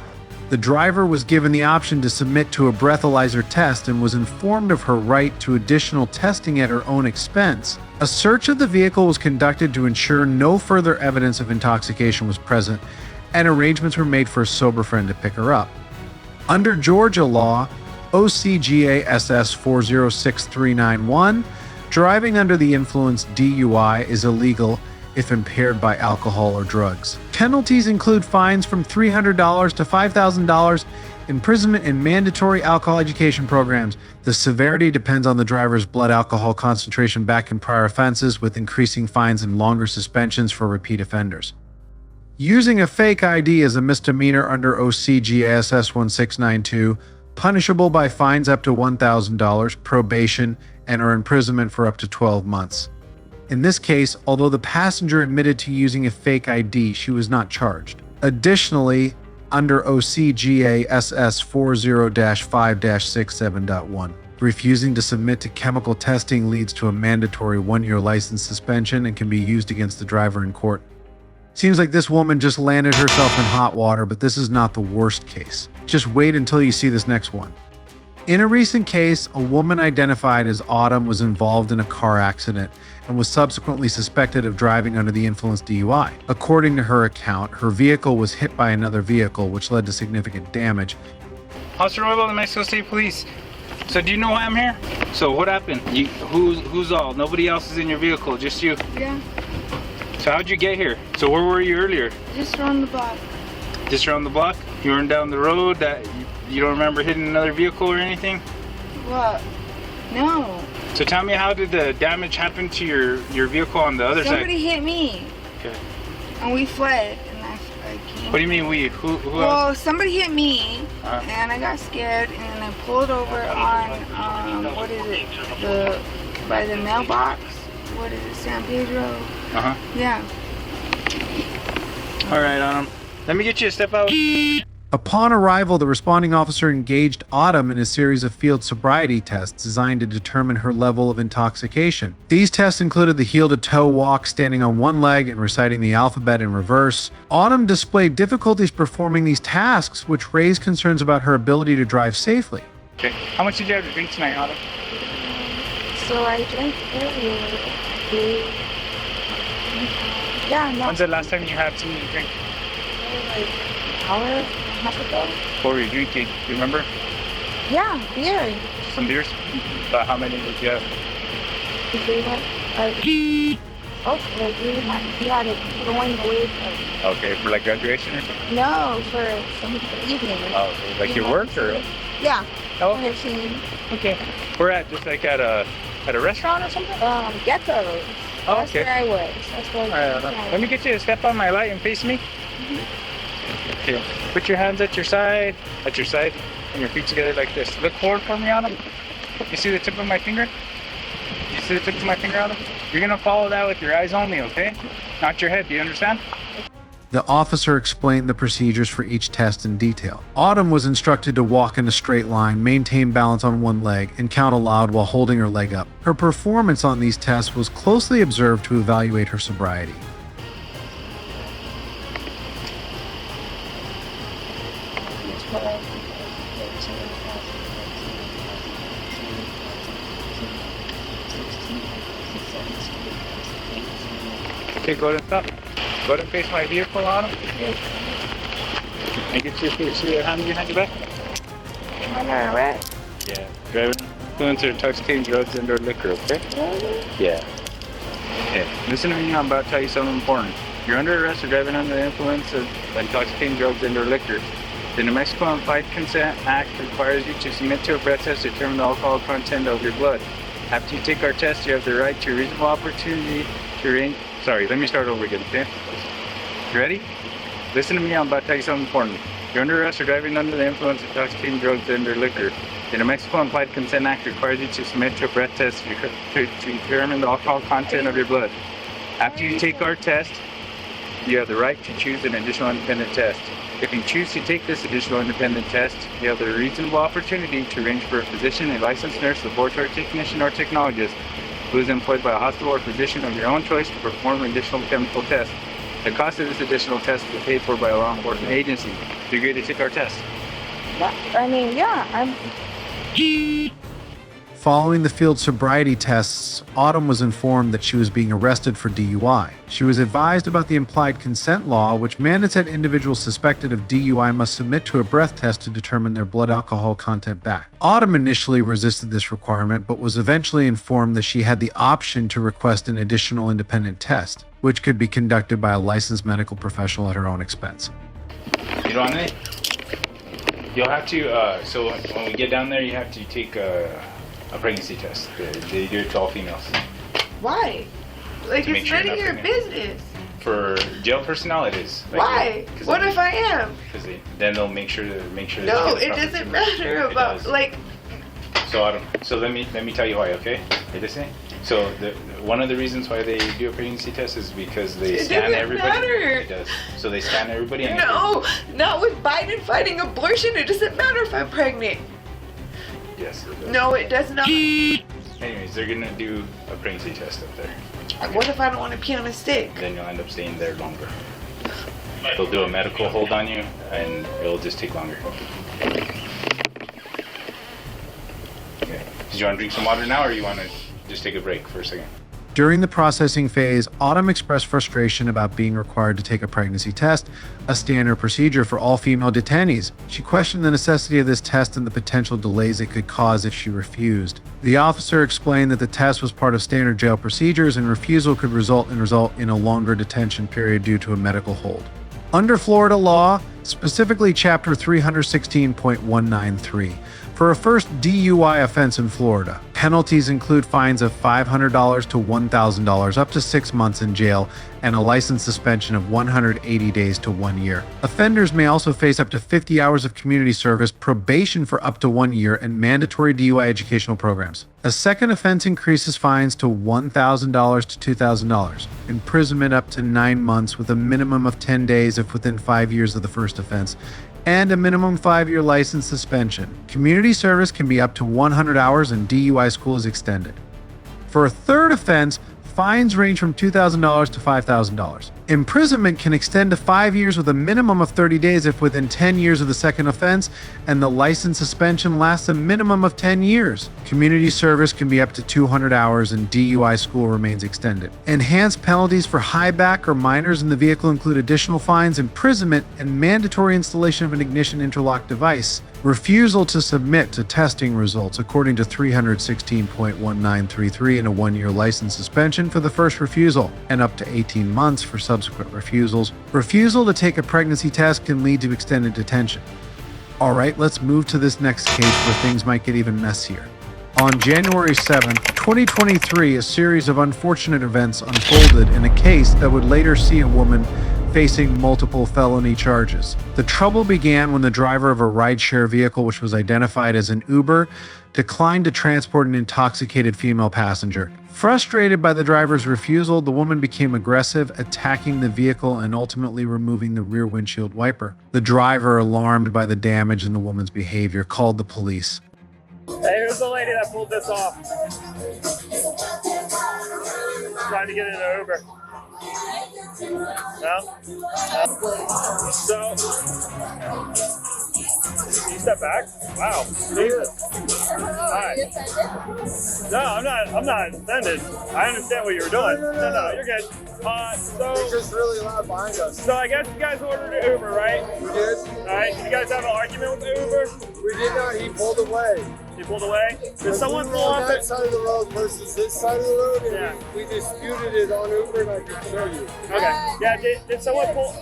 The driver was given the option to submit to a breathalyzer test and was informed of her right to additional testing at her own expense. A search of the vehicle was conducted to ensure no further evidence of intoxication was present, and arrangements were made for a sober friend to pick her up. Under Georgia law, OCGA SS 406391, driving under the influence DUI is illegal if impaired by alcohol or drugs. Penalties include fines from $300 to $5,000, imprisonment in mandatory alcohol education programs. The severity depends on the driver's blood alcohol concentration back in prior offenses, with increasing fines and longer suspensions for repeat offenders. Using a fake ID is a misdemeanor under OCGASS 1692, punishable by fines up to $1,000, probation, and/or imprisonment for up to 12 months. In this case, although the passenger admitted to using a fake ID, she was not charged. Additionally, under OCGASS 40-5-67.1, refusing to submit to chemical testing leads to a mandatory 1-year license suspension and can be used against the driver in court. Seems like this woman just landed herself in hot water, but this is not the worst case. Just wait until you see this next one. In a recent case, a woman identified as Autumn was involved in a car accident and was subsequently suspected of driving under the influence DUI. According to her account, her vehicle was hit by another vehicle, which led to significant damage. Officer Royal, the Mexico State Police. So do you know why I'm here? So what happened? Who's all? Nobody else is in your vehicle, just you? Yeah. So how'd you get here? So where were you earlier? Just around the block. Just around the block? You weren't down the road? That you don't remember hitting another vehicle or anything? What? No. So tell me, how did the damage happen to your vehicle on the other side? Somebody hit me. Okay. And we fled. And I came. What do you mean we? Who well, else? somebody hit me, and I got scared, and then I pulled over on what is it? By the mailbox. What is it? San Pedro. Yeah. All right, let me get you a step out. Upon arrival, the responding officer engaged Autumn in a series of field sobriety tests designed to determine her level of intoxication. These tests included the heel-to-toe walk, standing on one leg, and reciting the alphabet in reverse. Autumn displayed difficulties performing these tasks, which raised concerns about her ability to drive safely. Okay. How much did you have to drink tonight, Autumn? So I drank earlier. Yeah, no. When's the last time you had something to drink? Like an hour and a half ago. What were you drinking? Do you remember? Yeah, beer. Some beers? About how many did you have? We had it going away for... Okay, for like graduation or something? No, for some evening. Oh, okay. Like your work or? Yeah. Oh. Okay. We're at just like at a restaurant or something? Ghetto. Oh, That's okay. where I was. That's where Let me get you to step on my light and face me. Okay. Put your hands at your side, and your feet together like this. Look forward for me, Autumn. You see the tip of my finger? You see the tip of my finger, Autumn? You're gonna follow that with your eyes only, okay? Not your head. Do you understand? The officer explained the procedures for each test in detail. Autumn was instructed to walk in a straight line, maintain balance on one leg, and count aloud while holding her leg up. Her performance on these tests was closely observed to evaluate her sobriety. Okay, go ahead and stop. Go ahead and face my vehicle, Autumn. And get see your hand behind your back. Right? Yeah. Driving influence or intoxicating drugs and/or liquor, okay? Yeah. Okay. Listen to me, I'm about to tell you something important. You're under arrest for driving under the influence of intoxicating drugs and/or liquor. The New Mexico Implied Consent Act requires you to submit to a breath test to determine the alcohol content of your blood. After you take our test, you have the right to a reasonable opportunity to range. Sorry, let me start over again, okay? You ready? Listen to me, I'm about to tell you something important. You're under arrest for driving under the influence of intoxicating drugs and/or liquor. The New Mexico Implied Consent Act requires you to submit to a breath test to determine the alcohol content of your blood. After you take our test, you have the right to choose an additional independent test. If you choose to take this additional independent test, you have the reasonable opportunity to arrange for a physician, a licensed nurse, laboratory technician, or technologist who is employed by a hospital or physician of your own choice to perform additional chemical tests. The cost of this additional test is paid for by a law enforcement agency. Do you agree to take our test? I mean, yeah, I'm... Following the field sobriety tests, Autumn was informed that she was being arrested for DUI. She was advised about the implied consent law, which mandates that individuals suspected of DUI must submit to a breath test to determine their blood alcohol content back. Autumn initially resisted this requirement, but was eventually informed that she had the option to request an additional independent test, which could be conducted by a licensed medical professional at her own expense. You know what? You'll have to, so when we get down there, you have to take a pregnancy test. They do it to all females. Why? Like, it's none of your business. For jail personnel, it is. Like, why? What if I am? Because then they'll make sure that no, it doesn't matter about like. So let me tell you why. Okay, you listening? So one of the reasons why they do a pregnancy test is because they scan everybody. Matter. It does. So they scan everybody. And no, not with Biden fighting abortion. It doesn't matter if I'm pregnant. Yes. It does. No, it does not. Anyways, they're gonna do a pregnancy test up there. What if I don't want to pee on a stick? Then you'll end up staying there longer. They'll do a medical hold on you, and it'll just take longer. Okay. Did you want to drink some water now, or you want to just take a break for a second? During the processing phase, Autumn expressed frustration about being required to take a pregnancy test, a standard procedure for all female detainees. She questioned the necessity of this test and the potential delays it could cause if she refused. The officer explained that the test was part of standard jail procedures and refusal could result in a longer detention period due to a medical hold. Under Florida law, specifically Chapter 316.193, for a first DUI offense in Florida, penalties include fines of $500 to $1,000, up to 6 months in jail, and a license suspension of 180 days to 1 year. Offenders may also face up to 50 hours of community service, probation for up to 1 year, and mandatory DUI educational programs. A second offense increases fines to $1,000 to $2,000, imprisonment up to 9 months with a minimum of 10 days if within 5 years of the first offense, and a minimum 5-year license suspension. Community service can be up to 100 hours and DUI school is extended. For a third offense, fines range from $2,000 to $5,000. Imprisonment can extend to 5 years with a minimum of 30 days if within 10 years of the second offense, and the license suspension lasts a minimum of 10 years. Community service can be up to 200 hours and DUI school remains extended. Enhanced penalties for highback or minors in the vehicle include additional fines, imprisonment, and mandatory installation of an ignition interlock device. Refusal to submit to testing results according to 316.1933 and a 1-year license suspension for the first refusal, and up to 18 months for subsequent refusals. Refusal to take a pregnancy test can lead to extended detention. All right, let's move to this next case where things might get even messier. On January 7, 2023, a series of unfortunate events unfolded in a case that would later see a woman facing multiple felony charges. The trouble began when the driver of a rideshare vehicle, which was identified as an Uber, declined to transport an intoxicated female passenger. Frustrated by the driver's refusal, the woman became aggressive, attacking the vehicle and ultimately removing the rear windshield wiper. The driver, alarmed by the damage in the woman's behavior, called the police. Hey, who's the lady that pulled this off? Trying to get in an Uber. No? So, you step back? Wow. Jesus. Alright. No, I'm not offended. I understand what you were doing. No, you're good. So it's just really loud behind us. So I guess you guys ordered an Uber, right? We did. Alright, did you guys have an argument with the Uber? We did not. He pulled away. He pulled away? Did someone pull on up that side of the road versus this side of the road? And yeah. We disputed it on Uber, and I can show you. Okay. Yeah. Did someone pull?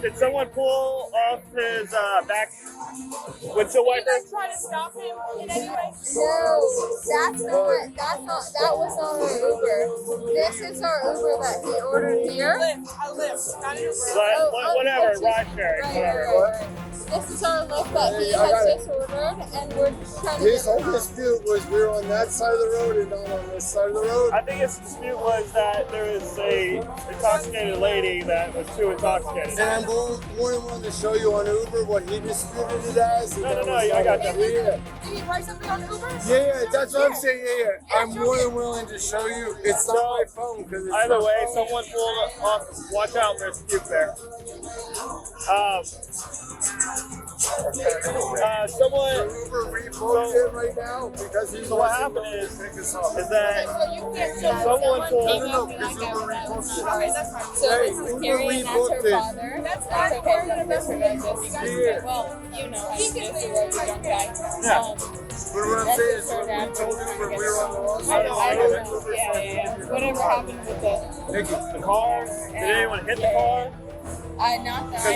Did someone pull off his back windshield wiper? Did you guys try to stop him in any way? No, that was not our Uber. This is our Uber that he ordered here. A lift, not an Uber. Whatever, ride sharing, whatever. Right. This is our lift that he has just ordered, and we're just trying to. His whole dispute was we were on that side of the road and not on this side of the road. I think his dispute was that there was a intoxicated lady that was too intoxicated. And I'm more than willing to show you on Uber what he disputed it as. No, I got that. Yeah. Did he write something on Uber? Yeah, that's what I'm saying. Yeah. I'm more than willing to show you. It's not my phone because it's either way, someone pulled off. Watch out, there's a puke there. Someone. So, right now because he's so what happened is that someone told. No, because Uber reposted it. So this is Carrie and that's her father. That's okay. That's horrendous. Well, you know, I'm just a really young guy. Yeah. But what I'm saying is, when we told Uber we were on the wrong side, I know. Yeah. Whatever happened with the car? Did anyone hit the car? Not that. Because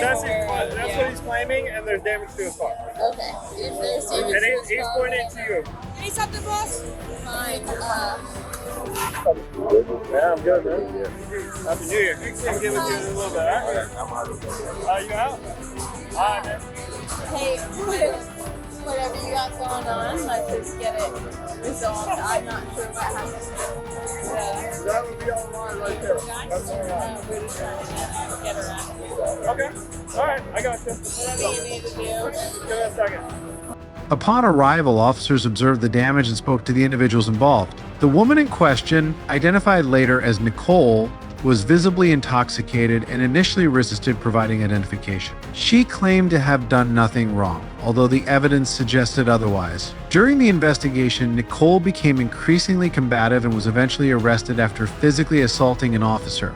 that's what he's claiming, and there's damage to his car. Okay. If there's damage and he's pointing to you. You need something, boss? Fine. Yeah, I'm good, man. Happy New Year. I'll give it to you in a little bit, alright? You out? Alright, man. Hey, whatever you got going on, let's just get it resolved. I'm not sure what happened. That would be online right there. That's all right. We're just trying to get around. Okay. Alright, I got you. Whatever you need to do. Give me a second. Upon arrival, officers observed the damage and spoke to the individuals involved. The woman in question, identified later as Nicole, was visibly intoxicated and initially resisted providing identification. She claimed to have done nothing wrong, although the evidence suggested otherwise. During the investigation, Nicole became increasingly combative and was eventually arrested after physically assaulting an officer.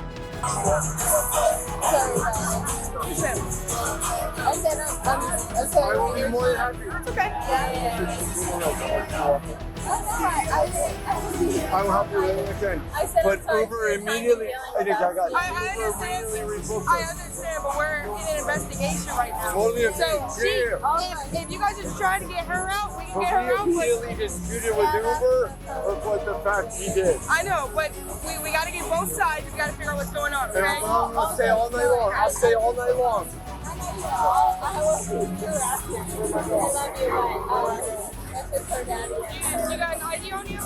I will be more than happy. It's okay. I will help you with anything. But Uber immediately. I understand, but we're in an investigation right now. Totally So okay. if you guys are just trying to get her out, we can get her out. But we immediately disputed with Uber or the fact he did. I know, but we got to get both sides. We got to figure out what's going on, okay? And I'll stay all night long. I'll stay all night long. You got an ID on you?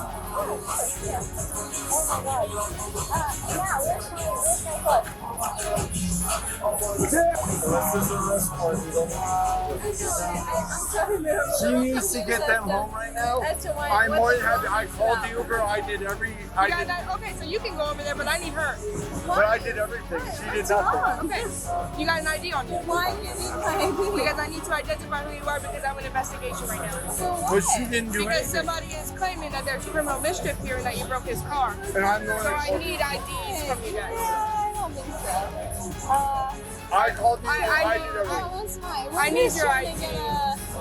She needs to get them home right now. I'm more than happy. I called the Uber. I did every. Okay, so you can go over there, but I need her. But I did everything. She did nothing. Okay, you got an ID on you. Why do you need my ID? Because I need to identify who you are because I'm in investigation right now. But she didn't do Because anything. somebody is claiming that there's criminal mischief here and that you broke his car. And I'm the one So that I called need IDs from you guys. I don't think so. I called you. I did everything. I need your ID.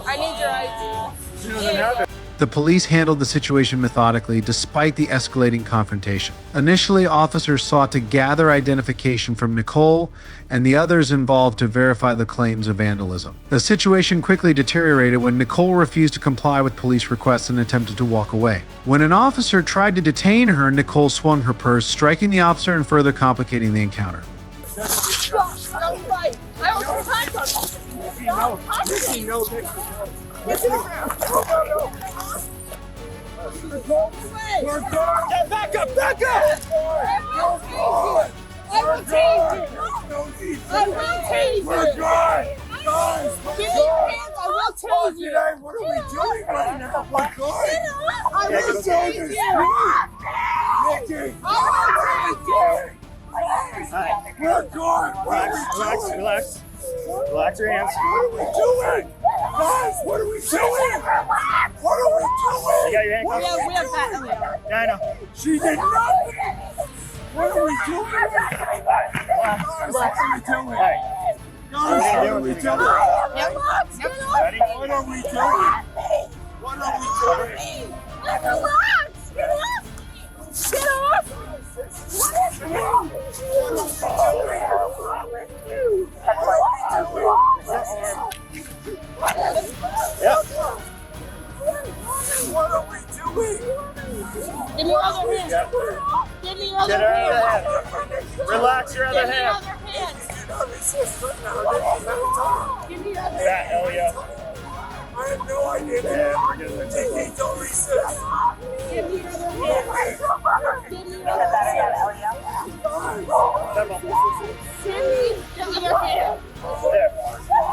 I need your ID. She doesn't have it. The police handled the situation methodically despite the escalating confrontation. Initially, officers sought to gather identification from Nicole and the others involved to verify the claims of vandalism. The situation quickly deteriorated when Nicole refused to comply with police requests and attempted to walk away. When an officer tried to detain her, Nicole swung her purse, striking the officer and further complicating the encounter. Get back up! Back up! I will tase you! I will tase you! We're good! Guys, Give me your hands, I will tase you! What are we doing right now? My God! I will tase you! Nikki! I will tase you! We're good! Relax. Relax your hands. What are we doing? Guys, what are we doing? What are we doing? You got your handcuffs? We have that. Yeah, I know. She did nothing! What are we doing? Guys, what are we doing? Guys, what are we doing? Ready? What are we doing? What are we doing? Relax! Relax! Get off! Yep. What are we doing? Give me your other hand! Give me your other Get her hand! other hand. Relax your other Give me your hand. other hand! Give me your other That, Elio. I have no idea. Nikki, don't resist. Give me your other hand! Give me your other hand! Cindy, give me your hand!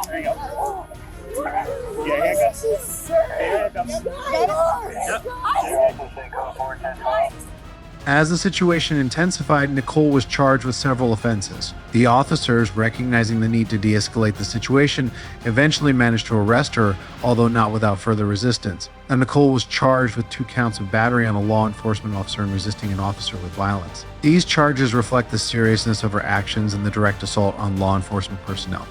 There you go. Yeah, handcuffs. Yeah, handcuffs. Yep. As the situation intensified, Nicole was charged with several offenses. The officers, recognizing the need to de-escalate the situation, eventually managed to arrest her, although not without further resistance. And Nicole was charged with 2 counts of battery on a law enforcement officer and resisting an officer with violence. These charges reflect the seriousness of her actions and the direct assault on law enforcement personnel.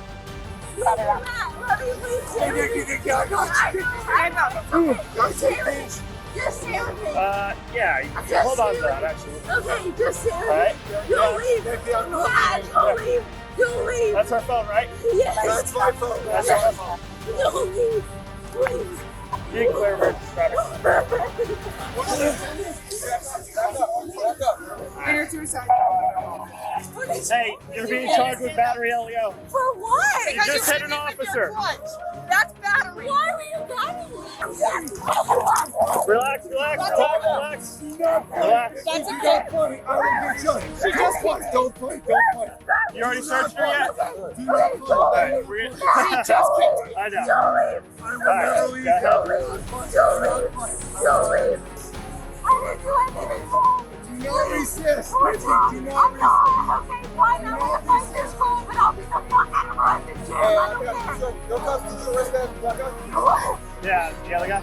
Just stay with me. Yeah, hold on to that, actually. Okay, just stay with me. All right? Don't leave. Don't leave. Don't leave. That's our phone, right? Yes. That's my phone. That's our phone. Don't leave. Please. You can clear emergency traffic. Hey, you're being charged with battery LEO. For what? You just hit an officer. That's battery. Why were you batting me? Relax, relax, relax. Relax. That's okay. She just point. Don't point. Don't point. You already searched her yet? Do not point. All right, we're gonna... I know. All right, go ahead. Don't leave. I didn't do anything wrong. Do not resist. Do not resist. Okay, fine. I'm gonna fight this phone, but I'll be the fuck out of her in the gym. I don't care. Yeah, the guy.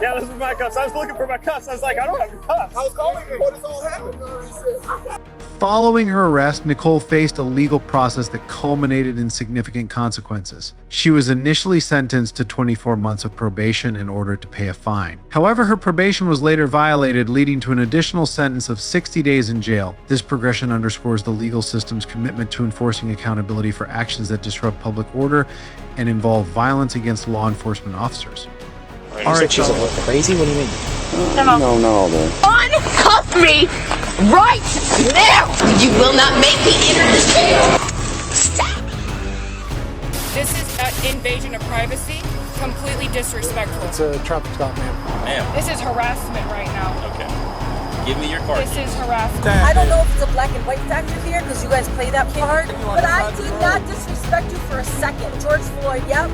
Yeah, this is my cuffs. I was looking for my cuffs. I was like, I don't have your cuffs. I was calling before this all happened. Following her arrest, Nicole faced a legal process that culminated in significant consequences. She was initially sentenced to 24 months of probation in order to pay a fine. However, her probation was later violated, leading to an additional sentence of 60 days in jail. This progression underscores the legal system's commitment to enforcing accountability for actions that disrupt public order and involve violence against law enforcement officers. All right, she's a little crazy? What do you mean? No, not all day. Uncuff me right now! You will not make me enter this jail! Stop! This is invasion of privacy, completely disrespectful. It's a traffic stop, ma'am. This is harassment right now. Okay. Give me your card. This is harassment. I don't know if it's a black and white factor here because you guys play that card, but I did not disrespect you for a second. George Floyd, yep.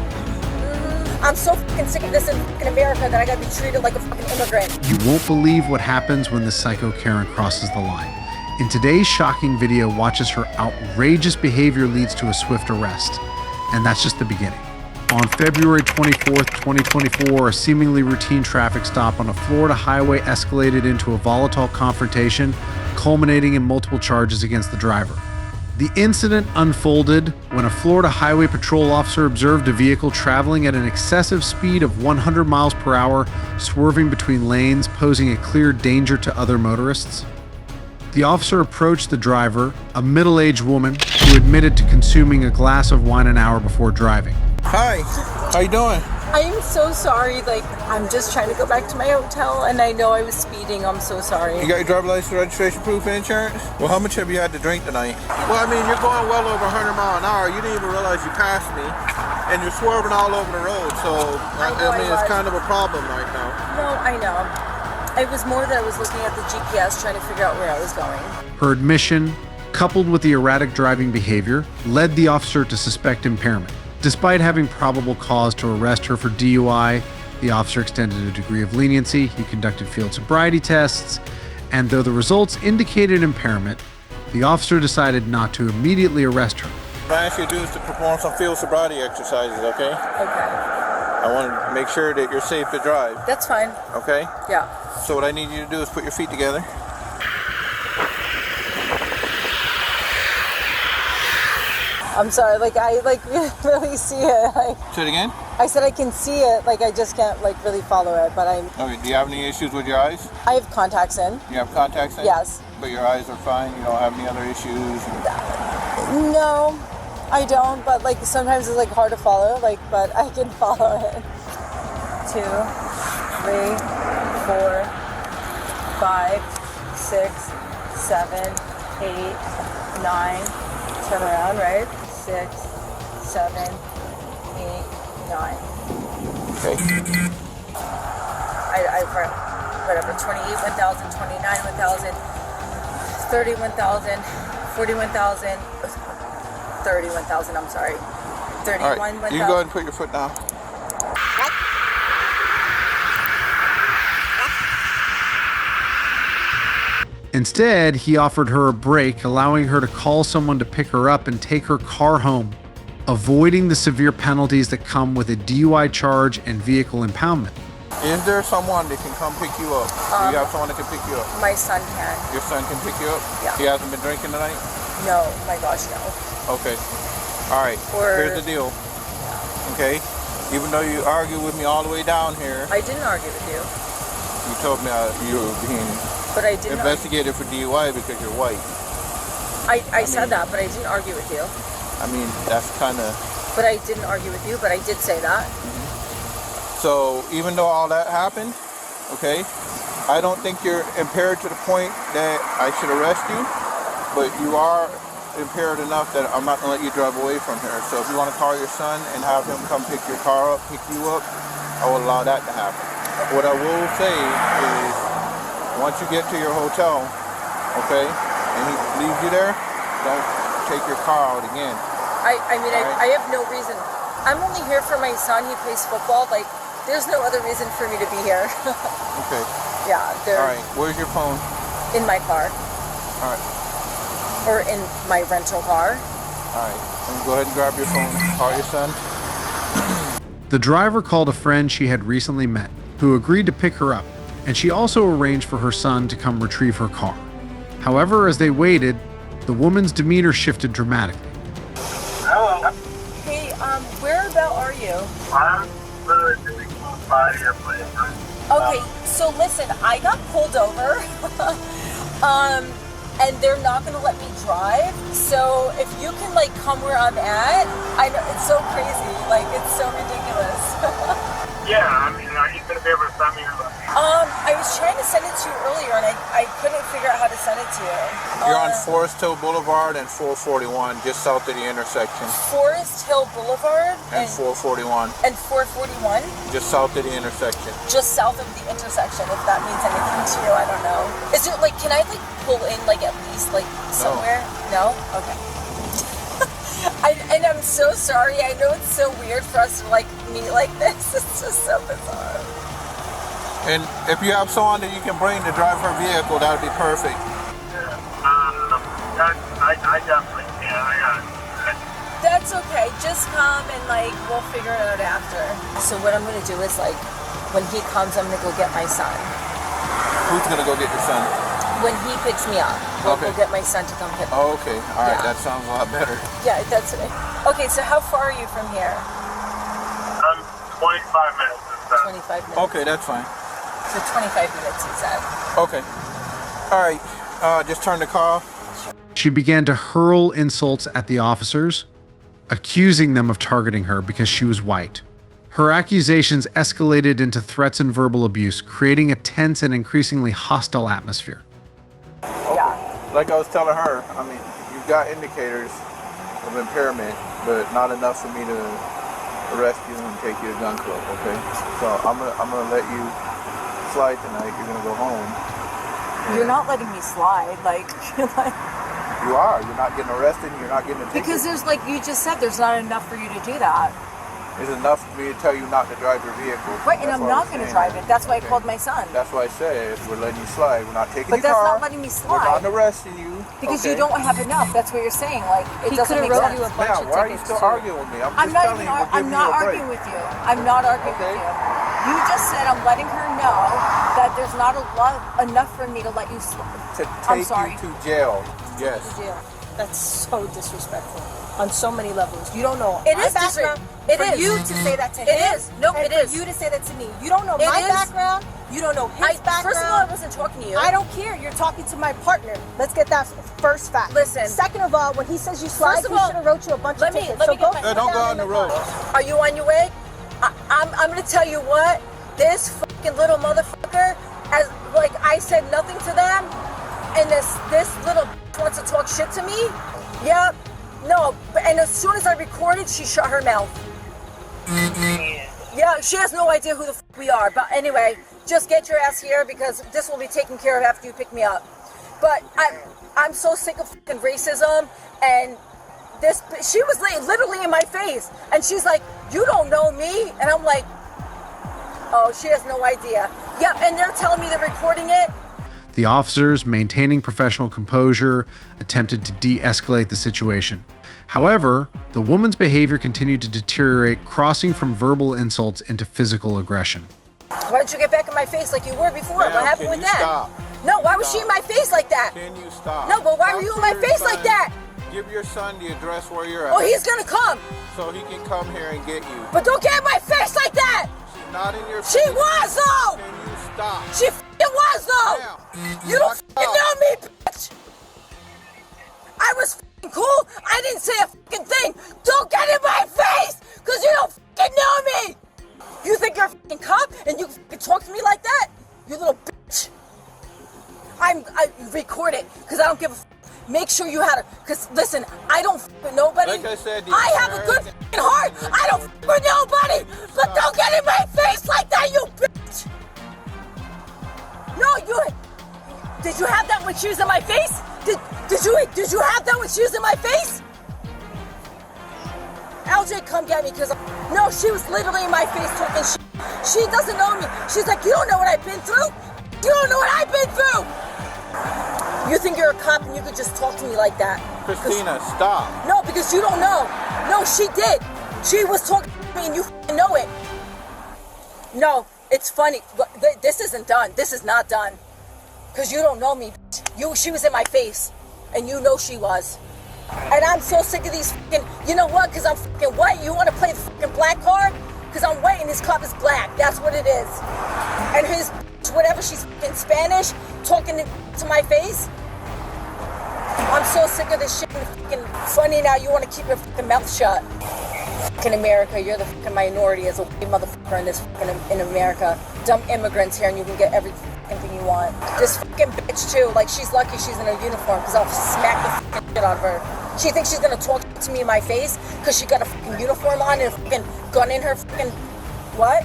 I'm so fucking sick of this in fucking America that I gotta be treated like a fucking immigrant. You won't believe what happens when the psycho Karen crosses the line. In today's shocking video, watches her outrageous behavior leads to a swift arrest. And that's just the beginning. On February 24th, 2024, a seemingly routine traffic stop on a Florida highway escalated into a volatile confrontation, culminating in multiple charges against the driver. The incident unfolded when a Florida Highway Patrol officer observed a vehicle traveling at an excessive speed of 100 miles per hour, swerving between lanes, posing a clear danger to other motorists. The officer approached the driver, a middle-aged woman who admitted to consuming a glass of wine an hour before driving. Hi, how you doing? I am so sorry. Like, I'm just trying to go back to my hotel, and I know I was speeding. I'm so sorry. You got your driver's license, registration, proof, and insurance? Well, how much have you had to drink tonight? Well, I mean, you're going well over 100 miles an hour. You didn't even realize you passed me, and you're swerving all over the road. So, I mean, it's kind of a problem right now. No, I know. It was more that I was looking at the GPS trying to figure out where I was going. Her admission, coupled with the erratic driving behavior, led the officer to suspect impairment. Despite having probable cause to arrest her for DUI, the officer extended a degree of leniency. He conducted field sobriety tests, and though the results indicated impairment, the officer decided not to immediately arrest her. What I ask you to do is to perform some field sobriety exercises, okay? Okay. I want to make sure that you're safe to drive. That's fine. Okay? Yeah. So what I need you to do is put your feet together. I'm sorry, like I really see it. Say it again? I said I can see it, like I just can't like really follow it, but I'm... Okay, do you have any issues with your eyes? I have contacts in. You have contacts in? Yes. But your eyes are fine? You don't have any other issues? No, I don't, but like sometimes it's like hard to follow, like, but I can follow it. 2, 3, 4, 5, 6, 7, 8, 9. Turn around, right? 6, 7, 8, 9. Okay. Whatever, 28, 1,000, 29, 1,000, 30, 1,000, 41,000, 31,000, I'm sorry. 31, all right, 1,000. you can go ahead and put your foot down. Instead, he offered her a break, allowing her to call someone to pick her up and take her car home, avoiding the severe penalties that come with a DUI charge and vehicle impoundment. Is there someone that can come pick you up? Do you have someone that can pick you up? My son can. Your son can pick you up? Yeah. He hasn't been drinking tonight? No, my gosh, no. Okay. All right. Here's the deal. Okay. Even though you argued with me all the way down here. I didn't argue with you. You told me you were being investigated for DUI because you're white. I said that, but I didn't argue with you. I mean, that's kind of... But I didn't argue with you, but I did say that. So even though all that happened, okay, I don't think you're impaired to the point that I should arrest you, but you are impaired enough that I'm not going to let you drive away from here. So if you want to call your son and have him come pick your car up, pick you up, I will allow that to happen. What I will say is, once you get to your hotel, okay, and he leaves you there, don't take your car out again. I have no reason. I'm only here for my son. He plays football. Like, there's no other reason for me to be here. Okay. Yeah. All right. Where's your phone? In my car. All right. Or in my rental car. All right. Go ahead and grab your phone. Call your son. The driver called a friend she had recently met, who agreed to pick her up, and she also arranged for her son to come retrieve her car. However, as they waited, the woman's demeanor shifted dramatically. Hello. Hey, where about are you? I'm literally by your place. Okay, so listen, I got pulled over, and they're not gonna let me drive. So if you can like come where I'm at, I know it's so crazy, like it's so ridiculous. Yeah, I mean, are you gonna be able to send me your location? I was trying to send it to you earlier, and I couldn't figure out how to send it to you. You're on Forest Hill Boulevard and 441, just south of the intersection. Forest Hill Boulevard and 441. And 441? Just south of the intersection. Just south of the intersection, if that means anything to you, I don't know. Is it like, can I like pull in like at least like somewhere? No? Okay. And I'm so sorry. I know it's so weird for us to like meet like this. It's just so bizarre. And if you have someone that you can bring to drive her vehicle, that would be perfect. I definitely can. I got it. That's okay. Just come and like we'll figure it out after. So what I'm gonna do is like when he comes, I'm gonna go get my son. Who's gonna go get your son? When he picks me up, we'll go get my son to come pick me up. Oh, okay. All right. That sounds a lot better. Yeah, that's it. Okay, so how far are you from here? 25 minutes. 25 minutes. Okay, that's fine. So 25 minutes, he said. Okay. All right. Just turn the car off. She began to hurl insults at the officers, accusing them of targeting her because she was white. Her accusations escalated into threats and verbal abuse, creating a tense and increasingly hostile atmosphere. Yeah. Like I was telling her, I mean, you've got indicators of impairment, but not enough for me to arrest you and take you to gun club, okay? So I'm gonna let you slide tonight. You're gonna go home. You're not letting me slide, like You are. You're not getting arrested. You're not getting a ticket. because there's like you just said, there's not enough for you to do that. It's enough for me to tell you not to drive your vehicle. Right, and I'm not going to drive it. That's why I called my son. That's why I said we're letting you slide. We're not taking But your that's car. not letting me slide. We're not arresting you. Because okay? you don't have enough. That's what you're saying. Like it doesn't make sense. Now, why are you still arguing with me? I'm not arguing with you. I'm not arguing with you. You just said I'm letting her know that there's not enough for me to let you slide. To take you to jail. Yes. To jail. That's so disrespectful on so many levels. You don't know. It my is background. It For is. you to say that to him. It is. No, and it for is. you to say that to me. You don't know my background. You don't know his background. First of all, I wasn't talking to you. I don't care. You're talking to my partner. Let's get that first fact. Listen. Second of all, when he says you slide, he should have wrote you a bunch of tickets. Let me get don't go on the road. Are you on your way? I'm gonna tell you what. This fucking little motherfucker, as like I said nothing to them, and this little wants to talk shit to me. Yep. No. And as soon as I recorded, she shut her mouth. Yeah, she has no idea who the fuck we are. But anyway, just get your ass here because this will be taken care of after you pick me up. But I'm so sick of fucking racism and this. She was literally in my face, and she's like, "You don't know me," and I'm like, "Oh, she has no idea." Yep, and they're telling me they're recording it. The officers, maintaining professional composure, attempted to de-escalate the situation. However, the woman's behavior continued to deteriorate, crossing from verbal insults into physical aggression. Why don't you get back in my face like you were before? What happened with that? Stop. No, why was she in my face like that? Can you stop? No, but why were you in my face like that? Give your son the address where you're at. Oh, he's gonna come. So he can come here and get you. But don't get in my face like that! She's not in your face. She was though! Can you stop? She f***ing was though! Now, you don't f***ing know me, bitch! I was f***ing cool. I didn't say a f***ing thing. Don't get in my face! Cause you don't f***ing know me! You think you're a f***ing cop and you f***ing talk to me like that? You little bitch. I record it because I don't give a f***. Make sure you had because listen, I don't f*** with nobody. Like I said, I have a good f***ing heart. I don't f*** with nobody. But don't get in my face like that, you bitch. No, did you have that when she was in my face? Did you have that when she was in my face? LJ, come get me because no, she was literally in my face talking shit. She doesn't know me. She's like, you don't know what I've been through. You don't know what I've been through. You think you're a cop and you could just talk to me like that? Christina, stop. No, because you don't know. No, she did. She was talking to me and you f***ing know it. No, it's funny. This isn't done. This is not done. Because you don't know me. She was in my face. And you know she was. And I'm so sick of these f***ing, you know what? Because I'm f***ing white. You want to play the f***ing black card? Because I'm white and his cop is black. That's what it is. And his whatever, she's f***ing Spanish, talking to my face. I'm so sick of this shit. F***ing funny now. You want to keep your f***ing mouth shut. F***ing America, you're the f***ing minority as a white motherfucker in this f***ing in America. Dumb immigrants here and you can get every f***ing thing you want. This f***ing bitch too. Like she's lucky she's in her uniform because I'll smack the f***ing shit out of her. She thinks she's gonna talk to me in my face because she got a f***ing uniform on and a f***ing gun in her f***ing what?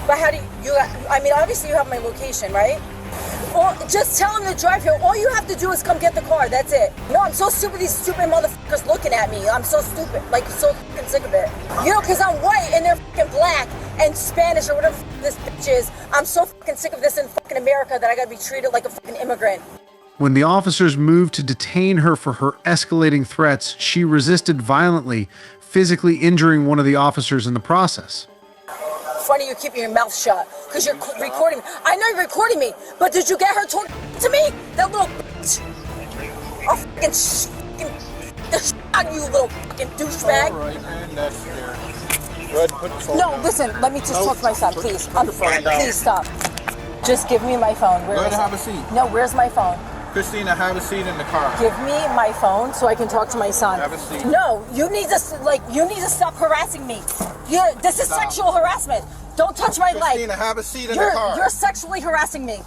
But how do you I mean, obviously you have my location, right? Or just tell him to drive here. All you have to do is come get the car. That's it. No, I'm so stupid. These stupid motherfuckers looking at me. I'm so stupid. Like, so fucking sick of it. You know, because I'm white and they're fucking black and Spanish or whatever this bitch is. I'm so fucking sick of this in fucking America that I gotta be treated like a fucking immigrant. When the officers moved to detain her for her escalating threats, she resisted violently, physically injuring one of the officers in the process. Funny you're keeping your mouth shut because you're recording me. I know you're recording me, but did you get her talking to me? That little bitch. I'll fucking the shit out of you, little fucking douchebag. All right, man, that's fair. Go ahead and put the phone No, down. listen, let me just talk to my son, please. Put the phone down. Please stop. Just give me my phone. Where Go ahead is and have it? a seat. No, where's my phone? Christina, have a seat in the car. Give me my phone so I can talk to my son. Have a seat. No, you need to stop harassing me. This is sexual harassment. Don't touch my leg. Christina, have a seat in the car. You're sexually harassing me.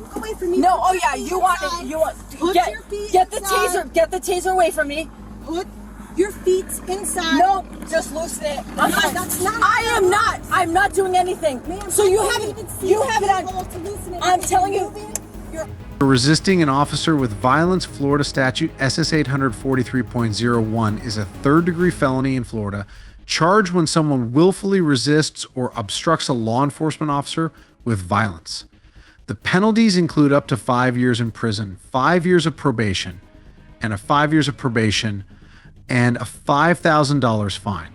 Look away from me. No, oh yeah, you want Put get your feet get the inside. taser, get the taser away from me. Put your feet inside. No, just loosen it. That's not. I'm not doing anything. Ma'am, so you I have can't it. even see You the have it on. keyhole to loosen it. I'm telling you. For resisting an officer with violence, Florida statute SS 843.01 is a third-degree felony in Florida, charged when someone willfully resists or obstructs a law enforcement officer with violence. The penalties include up to 5 years in prison, 5 years of probation, and a 5 years of probation, and a $5,000 fine.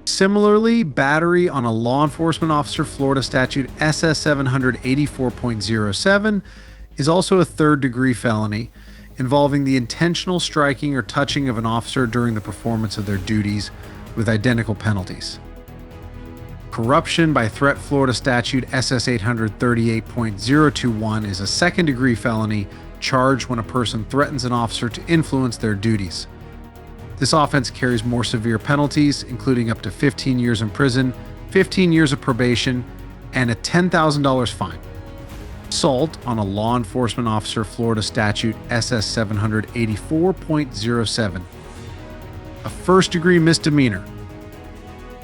Similarly, battery on a law enforcement officer, Florida statute SS 784.07, is also a third-degree felony involving the intentional striking or touching of an officer during the performance of their duties with identical penalties. Corruption by threat, Florida statute SS 838.021 is a second-degree felony charged when a person threatens an officer to influence their duties. This offense carries more severe penalties, including up to 15 years in prison, 15 years of probation, and a $10,000 fine. Assault on a law enforcement officer, Florida statute SS 784.07. A first-degree misdemeanor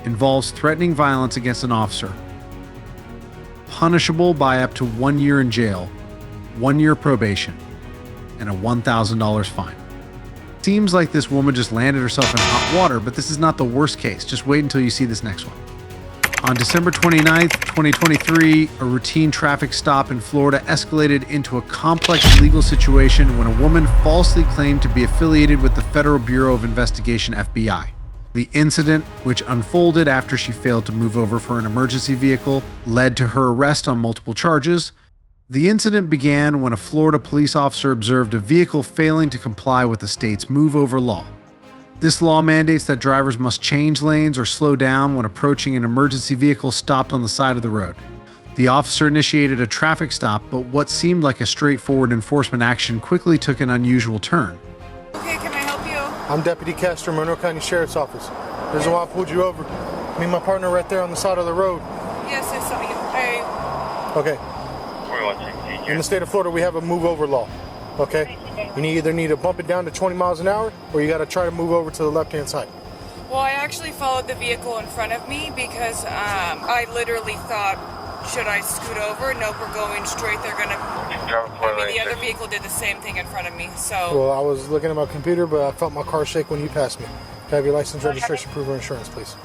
involves threatening violence against an officer, punishable by up to 1 year in jail, 1 year probation, and a $1,000 fine. Seems like this woman just landed herself in hot water, but this is not the worst case. Just wait until you see this next one. On December 29th, 2023, a routine traffic stop in Florida escalated into a complex legal situation when a woman falsely claimed to be affiliated with the Federal Bureau of Investigation, FBI. The incident, which unfolded after she failed to move over for an emergency vehicle, led to her arrest on multiple charges. The incident began when a Florida police officer observed a vehicle failing to comply with the state's move-over law. This law mandates that drivers must change lanes or slow down when approaching an emergency vehicle stopped on the side of the road. The officer initiated a traffic stop, but what seemed like a straightforward enforcement action quickly took an unusual turn. Okay, can I help you? I'm Deputy Castro, Monroe County Sheriff's Office. The reason why I pulled you over. Me and my partner right there on the side of the road. Yes, I saw you. Okay. In the state of Florida, we have a move-over law. Okay? You either need to bump it down to 20 miles an hour, or you got to try to move over to the left-hand side. Well, I actually followed the vehicle in front of me because I literally thought, should I scoot over? Nope, we're going straight. They're gonna. The other vehicle did the same thing in front of me. So. Well, I was looking at my computer, but I felt my car shake when you passed me. Can I have your license, registration, proof of insurance, please?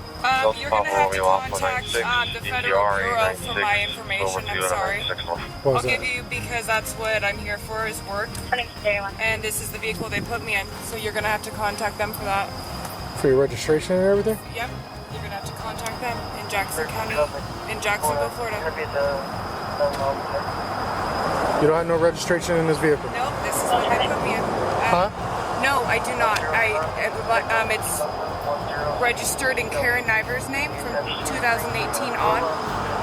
You're gonna have to contact the Federal Bureau for my information. I'm sorry. I'll give you, because that's what I'm here for, is work. And this is the vehicle they put me in, so you're gonna have to contact them for that. For your registration and everything? Yep. You're gonna have to contact them in Jackson County, in Jacksonville, Florida. You don't have no registration in this vehicle? Nope, this is what they put me in. Huh? No, I do not. It's registered in Karen Compilation name from 2018 on.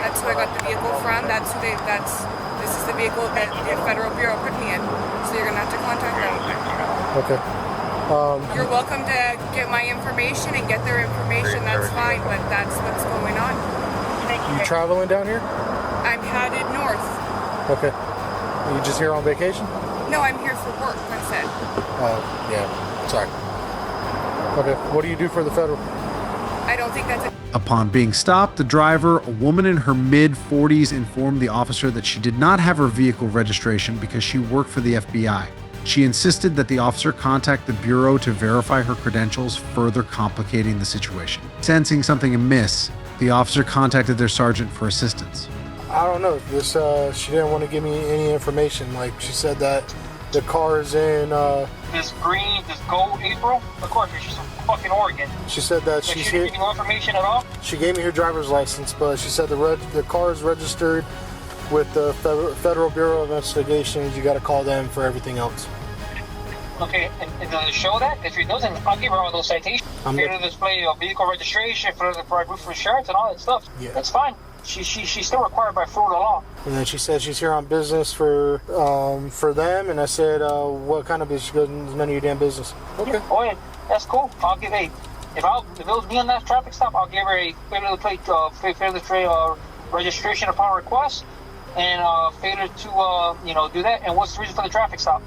That's who I got the vehicle from. This is the vehicle that the Federal Bureau put me in. So you're gonna have to contact them. Okay. You're welcome to get my information and get their information. That's fine, but that's what's going on. You traveling down here? I'm headed north. Okay. You just here on vacation? No, I'm here for work. That's it. Oh, yeah. Sorry. Okay. What do you do for the federal? I don't think that's a... Upon being stopped, the driver, a woman in her mid-40s, informed the officer that she did not have her vehicle registration because she worked for the FBI. She insisted that the officer contact the Bureau to verify her credentials, further complicating the situation. Sensing something amiss, the officer contacted their sergeant for assistance. I don't know. She didn't want to give me any information. Like, she said that the car is in... This gold April? Of course, she's from fucking Oregon. She said that she's here... She didn't give you no information at all? She gave me her driver's license, but she said the car is registered with the Federal Bureau of Investigations. You got to call them for everything else. Okay, and does it show that? If it doesn't, I'll give her all those citations. Failure to display a vehicle registration, failure to provide proof of insurance, and all that stuff. Yeah. That's fine. She's still required by Florida law. And then she said she's here on business for them, and I said, what kind of business? She goes, none of your damn business. Okay. Yeah. Oh yeah, that's cool. I'll give if it was me on that traffic stop, I'll give her a failure to plate registration upon request, and failure to do that. And what's the reason for the traffic stop?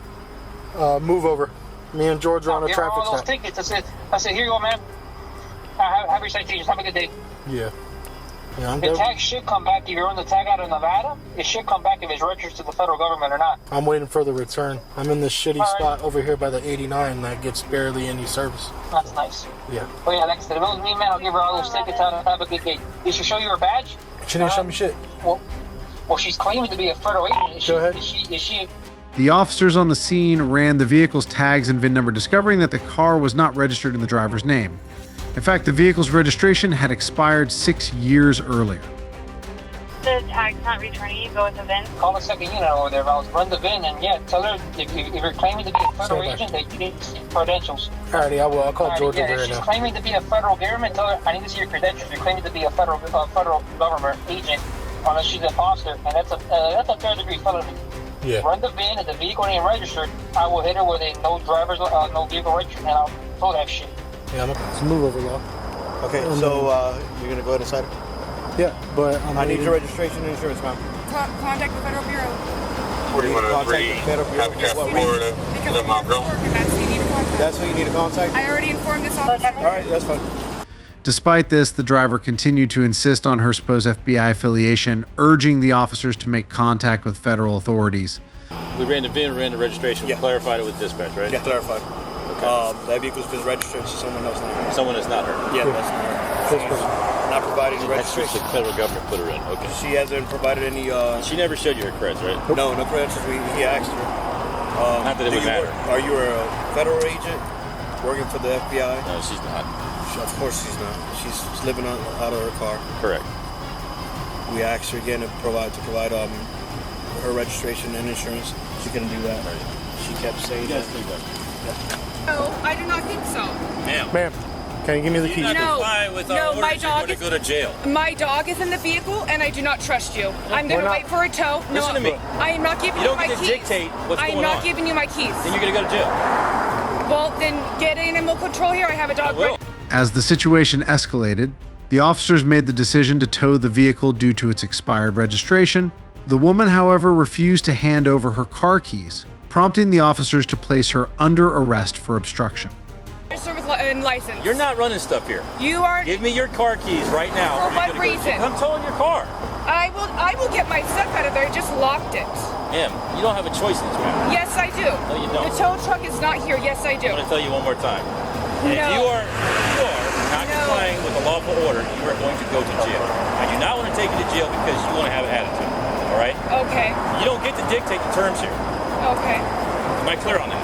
Move over. Me and George are on a traffic stop. All those tickets. I said, here you go, man. Have your citations. Have a good day. Yeah. The tag should come back if you're on the tag out of Nevada. It should come back if it's registered to the federal government or not. I'm waiting for the return. I'm in this shitty spot over here by the 89 that gets barely any service. That's nice. Yeah. Oh yeah, like I said, if it was me, man, I'll give her all those tickets out and have a good day. Did she show you her badge? She didn't show me shit. Well, she's claiming to be a federal agent. Go ahead. Is she? The officers on the scene ran the vehicle's tags and VIN number, discovering that the car was not registered in the driver's name. In fact, the vehicle's registration had expired 6 years earlier. The tag's not returning, you go with the VIN? Call the second unit over there, I'll run the VIN, and yeah, tell her if you're claiming to be a federal agent, that you need to see credentials. Alrighty, I will. I'll call George over there now. If she's claiming to be a federal government, tell her I need to see your credentials. You're claiming to be a federal government agent, unless she's an imposter, and that's a third degree felony. Yeah. Run the VIN, and the vehicle ain't registered, I will hit her with a no vehicle registered, and I'll pull that shit. Yeah, it's a move over law. Okay, so you're gonna go ahead and sign it? Yeah, but I need your registration and insurance, ma'am. Contact the Federal Bureau. 4103, Habitat, Florida, Mount Grove. That's who you need to contact? I already informed this officer. All right, that's fine. Despite this, the driver continued to insist on her supposed FBI affiliation, urging the officers to make contact with federal authorities. We ran the VIN, ran the registration, we clarified it with dispatch, right? Yeah, clarified. Okay. That vehicle's been registered to someone else, not her. Someone that's not her? Yeah, that's not her. Not providing the That's just registration. the federal government put her in. Okay. She hasn't provided any. She never showed you her creds, right? No credentials. He asked her. Not that it would matter. Are you a federal agent working for the FBI? No, she's not. Of course she's not. She's living out of her car. Correct. We asked her again to provide her registration and insurance. She couldn't do that. She kept saying that. No, I do not think so. Ma'am, can you give me the keys? No, my dog is going to go to jail. My dog is in the vehicle, and I do not trust you. I'm going to wait for a tow. Listen to me. I am not giving you my keys. You don't get to dictate what's I am going on. not giving you my keys. Then you're going to go to jail. Well, then get animal control here. I have a dog. As the situation escalated, the officers made the decision to tow the vehicle due to its expired registration. The woman, however, refused to hand over her car keys, prompting the officers to place her under arrest for obstruction. And license. You're not running stuff here. You are. Give me your car keys right now. For what reason? I'm towing your car. I will get my stuff out of there. I just locked it. Ma'am, you don't have a choice in this matter. Yes, I do. No, you don't. The tow truck is not here. Yes, I do. I'm going to tell you one more time. And if you are not complying with the lawful order, you are going to go to jail. I do not want to take you to jail because you want to have an attitude. All right? Okay. You don't get to dictate the terms here. Okay. Am I clear on that?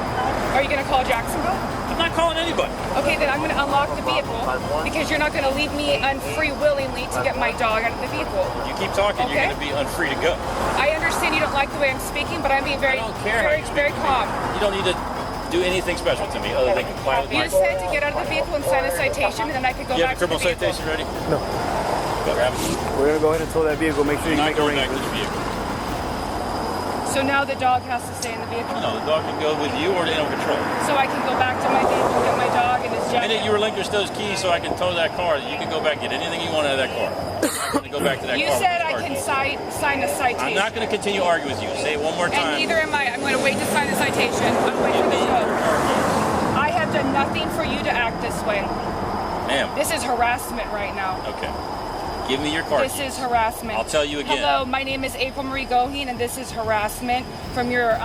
Are you going to call Jacksonville? I'm not calling anybody. Okay, then I'm going to unlock the vehicle because you're not going to leave me unfree willingly to get my dog out of the vehicle. You keep talking, you're going to be unfree to go. I understand you don't like the way I'm speaking, but I'm being very, very calm. You don't need to do anything special to me other than comply with my... You said to get out of the vehicle and sign a citation, and then I could go You back have a to the criminal vehicle. citation ready? No. Go grab it. We're going to go ahead and tow that vehicle. Make sure you make going back to arrangements. the vehicle. So now the dog has to stay in the vehicle? No, the dog can go with you or to animal control. So I can go back to my vehicle, get my dog and his The jacket? minute you relinquish those keys so I can tow that car, you can go back and get anything you want out of that car. I'm going to go back to that You car. said I can sign a citation. I'm not going to continue to argue with you. Say it one more time. And neither am I. I'm going to wait to sign the citation. I'm waiting for the tow. I have done nothing for you to act this way. Ma'am. This is harassment right now. Okay. Give me your car This is harassment. I'll tell you again. Hello, my name is April Marie Goheen, and this is harassment from your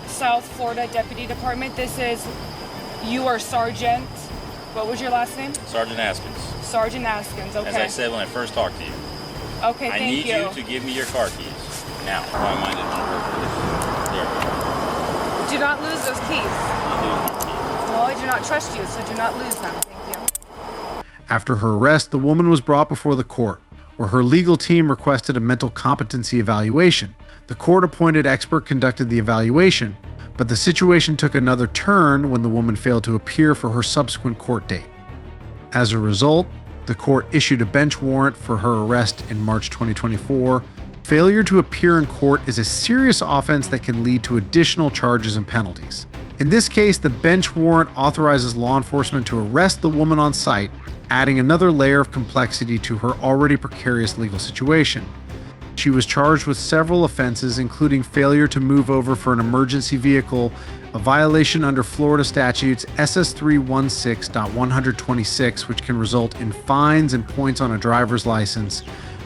South Florida Deputy Department. You are Sergeant. What was your last name? Sergeant Askins. Sergeant Askins. Okay. As I said when I first talked to you. Okay, I thank need you. you to give me your car keys. Now. Why am I there? Do not lose those keys. Well, I do not trust you, so do not lose them. Thank you. After her arrest, the woman was brought before the court, where her legal team requested a mental competency evaluation. The court-appointed expert conducted the evaluation, but the situation took another turn when the woman failed to appear for her subsequent court date. As a result, the court issued a bench warrant for her arrest in March 2024. Failure to appear in court is a serious offense that can lead to additional charges and penalties. In this case, the bench warrant authorizes law enforcement to arrest the woman on site, adding another layer of complexity to her already precarious legal situation. She was charged with several offenses, including failure to move over for an emergency vehicle, a violation under Florida statutes SS316.126, which can result in fines and points on a driver's license,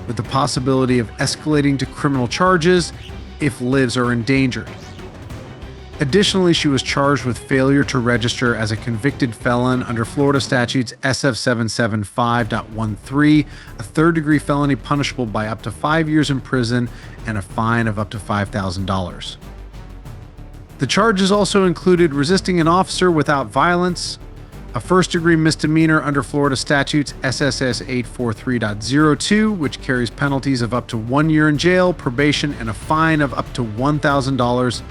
with the possibility of escalating to criminal charges if lives are endangered. Additionally, she was charged with failure to register as a convicted felon under Florida statutes SF775.13, a third-degree felony punishable by up to 5 years in prison and a fine of up to $5,000. The charges also included resisting an officer without violence, a first-degree misdemeanor under Florida statutes SSS 843.02, which carries penalties of up to 1 year in jail, probation, and a fine of up to $1,000,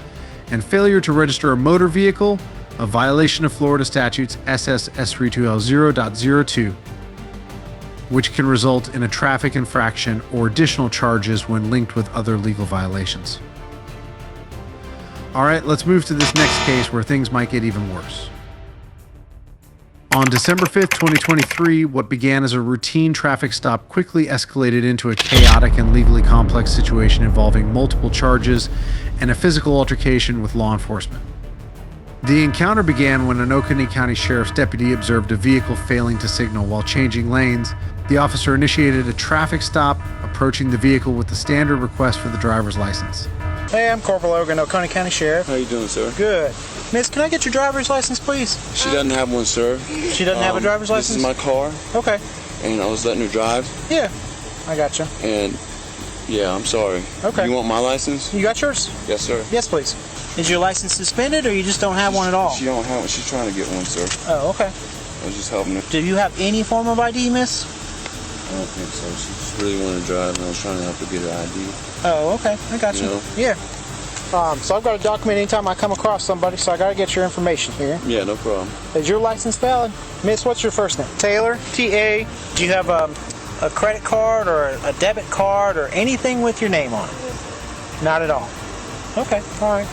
and failure to register a motor vehicle, a violation of Florida statutes SSS 32L0.02, which can result in a traffic infraction or additional charges when linked with other legal violations. All right, let's move to this next case where things might get even worse. On December 5th, 2023, what began as a routine traffic stop quickly escalated into a chaotic and legally complex situation involving multiple charges and a physical altercation with law enforcement. The encounter began when an Oconee County Sheriff's deputy observed a vehicle failing to signal while changing lanes. The officer initiated a traffic stop, approaching the vehicle with the standard request for the driver's license. Hey, I'm Corporal Logan, Oconee County Sheriff. How you doing, sir? Good. Miss, can I get your driver's license, please? She doesn't have one, sir. She doesn't have a driver's license? This is my car. Okay. and I was letting her drive. Yeah, I gotcha. And yeah, I'm sorry. Okay. You want my license? You got yours? Yes, sir. Yes, please. Is your license suspended, or you just don't have one at all? She don't have one. She's trying to get one, sir. Oh, okay. I was just helping her. Do you have any form of ID, miss? I don't think so. She just really wanted to drive, and I was trying to help her get her ID. Oh, okay. I got you. know? Yeah. So I've got to document anytime I come across somebody, so I got to get your information here. Yeah, no problem. Is your license valid? Miss, what's your first name? Taylor, T-A. Do you have a credit card or a debit card or anything with your name on it? Not at all. Okay, all right.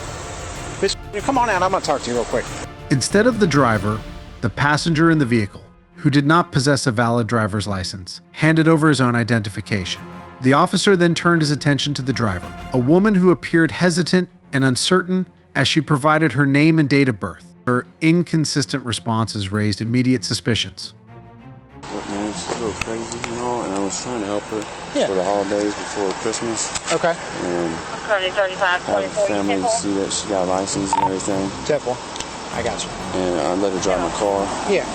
Miss, come on out. I'm going to talk to you real quick. Instead of the driver, the passenger in the vehicle, who did not possess a valid driver's license, handed over his own identification. The officer then turned his attention to the driver, a woman who appeared hesitant and uncertain as she provided her name and date of birth. Her inconsistent responses raised immediate suspicions. Look, man, she's a little crazy, you know, and I was trying to help her Yeah. for the holidays before Christmas. Okay. And Currently 35, I have a family to see that she got a license and everything. Temple. I got you. And I let her drive my car. Yeah.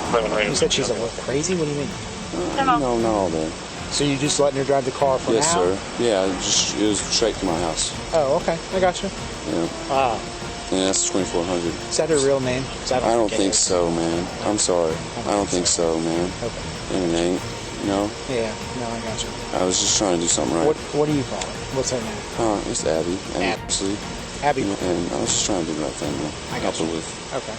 You said she's a little crazy? What do you mean? No, not all that. So you just letting her drive the car for Yes, now? sir. Yeah, it was straight to my house. Oh, okay. I got you. Yeah. Wow. And that's 2400. Is that her real name? I don't think so, man. I'm sorry. I don't think so, man. Okay. And it ain't, you know? Yeah, no, I got you. I was just trying to do something right. What do you call her? What's her name? It's Abby. Actually. Abby. And I was just trying to do the right thing, man. I Help got her you. with. Okay.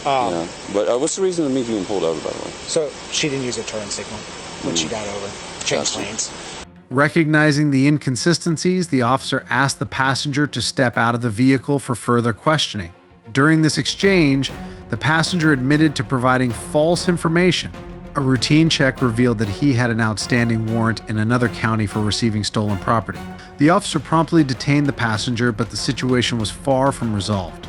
Yeah. But what's the reason of me being pulled over, by the way? So she didn't use a turn signal when she got over. Changed lanes. Recognizing the inconsistencies, the officer asked the passenger to step out of the vehicle for further questioning. During this exchange, the passenger admitted to providing false information. A routine check revealed that he had an outstanding warrant in another county for receiving stolen property. The officer promptly detained the passenger, but the situation was far from resolved.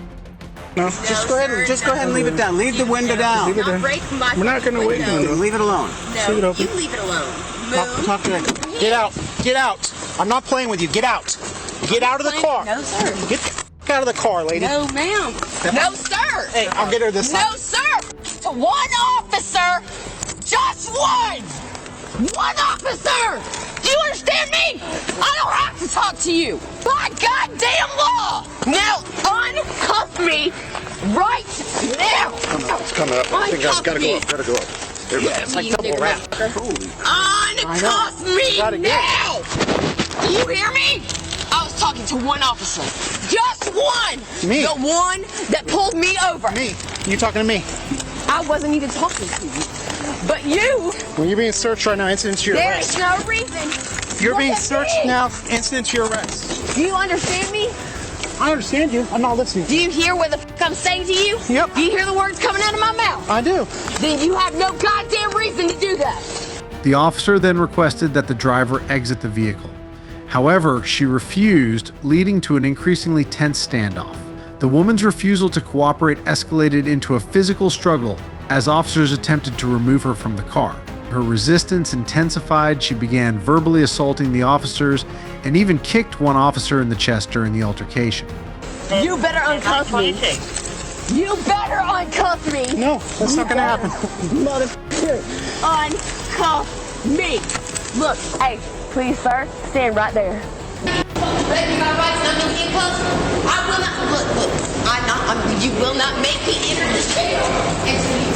No, just go ahead and leave it down. Leave the window down. Leave it down. We're not going to wait. Leave it alone. No, leave it open. you leave it alone. Talk to her. Get out. Get out. I'm not playing with you. Get out. Get out of the car. No, sir. Get the f out of the car, lady. No, ma'am. No, sir. Hey, I'll get her this time. No, sir. To one officer. Just one. One officer. Do you understand me? I don't have to talk to you. By goddamn law. Now uncuff me right now. It's coming up. I think I've got to go up. Got to go up. There we go. It's like double wrap. Uncuff me now. Do you hear me? I was talking to one officer. Just one. Me. The one that pulled me over. Me. You talking to me? I wasn't even talking to you. But you. Well, you're being searched right now. Incident to your There arrest. is no reason. You're Look being at searched me. now. Incident to your arrest. Do you understand me? I understand you. I'm not listening. Do you hear what the f I'm saying to you? Yep. Do you hear the words coming out of my mouth? I do. Then you have no goddamn reason to do that. The officer then requested that the driver exit the vehicle. However, she refused, leading to an increasingly tense standoff. The woman's refusal to cooperate escalated into a physical struggle as officers attempted to remove her from the car. Her resistance intensified. She began verbally assaulting the officers and even kicked one officer in the chest during the altercation. You better uncuff me. You better uncuff me. No, that's not going to happen. Motherfucker. Uncuff me. Look, hey, please, sir, stand right there. Baby, my rights not in handcuffs. I will not. Look. You will not make me enter this jail until you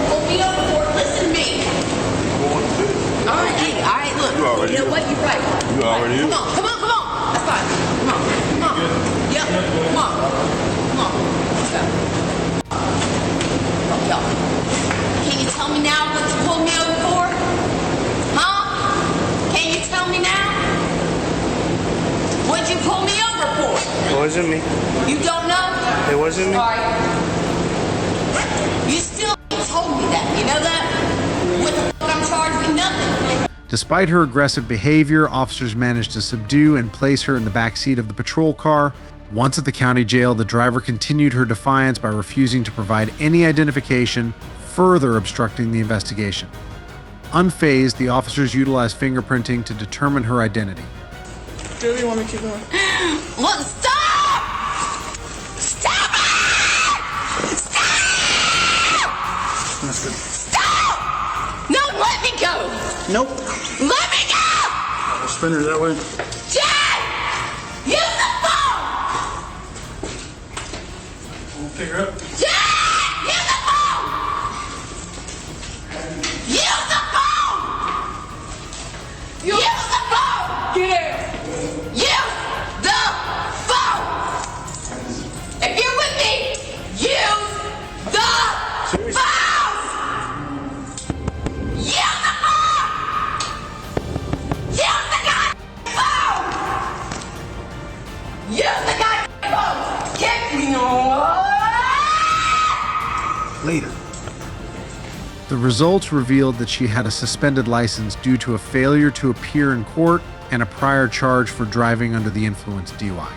pull me over for it. Listen to me. All right, hey, all right. Look. You know what? You're right. You already Come on. That's fine. Come on. Yep. Come on. Let's go. Oh, y'all. Can you tell me now what you pulled me over for? Huh? Can you tell me now? What'd you pull me over for? It wasn't me. You don't know? It wasn't me. Sorry. You still ain't told me that. You know that? What the fuck I'm charged with? Nothing. Despite her aggressive behavior, officers managed to subdue and place her in the back seat of the patrol car. Once at the county jail, the driver continued her defiance by refusing to provide any identification, further obstructing the investigation. Unfazed, the officers utilized fingerprinting to determine her identity. Do you want me to keep going? Look, stop! Stop it! Stop! Stop! No, let me go. Nope. Let me go. I'll spin her that way. Dad, use the phone. I'll pick her up. Dad, use the phone. Use the phone. Use the phone. Get use the phone. If you're with me, use the phone. Use the phone. Use the goddamn phone. Use the goddamn phone. Get me Later. The results revealed that she had a suspended license due to a failure to appear in court and a prior charge for driving under the influence DUI.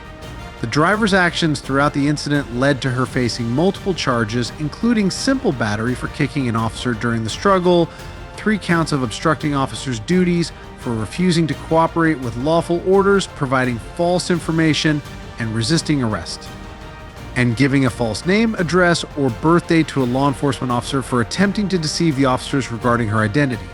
The driver's actions throughout the incident led to her facing multiple charges, including simple battery for kicking an officer during the struggle, 3 counts of obstructing officers' duties for refusing to cooperate with lawful orders, providing false information, and resisting arrest, and giving a false name, address, or birthday to a law enforcement officer for attempting to deceive the officers regarding her identity.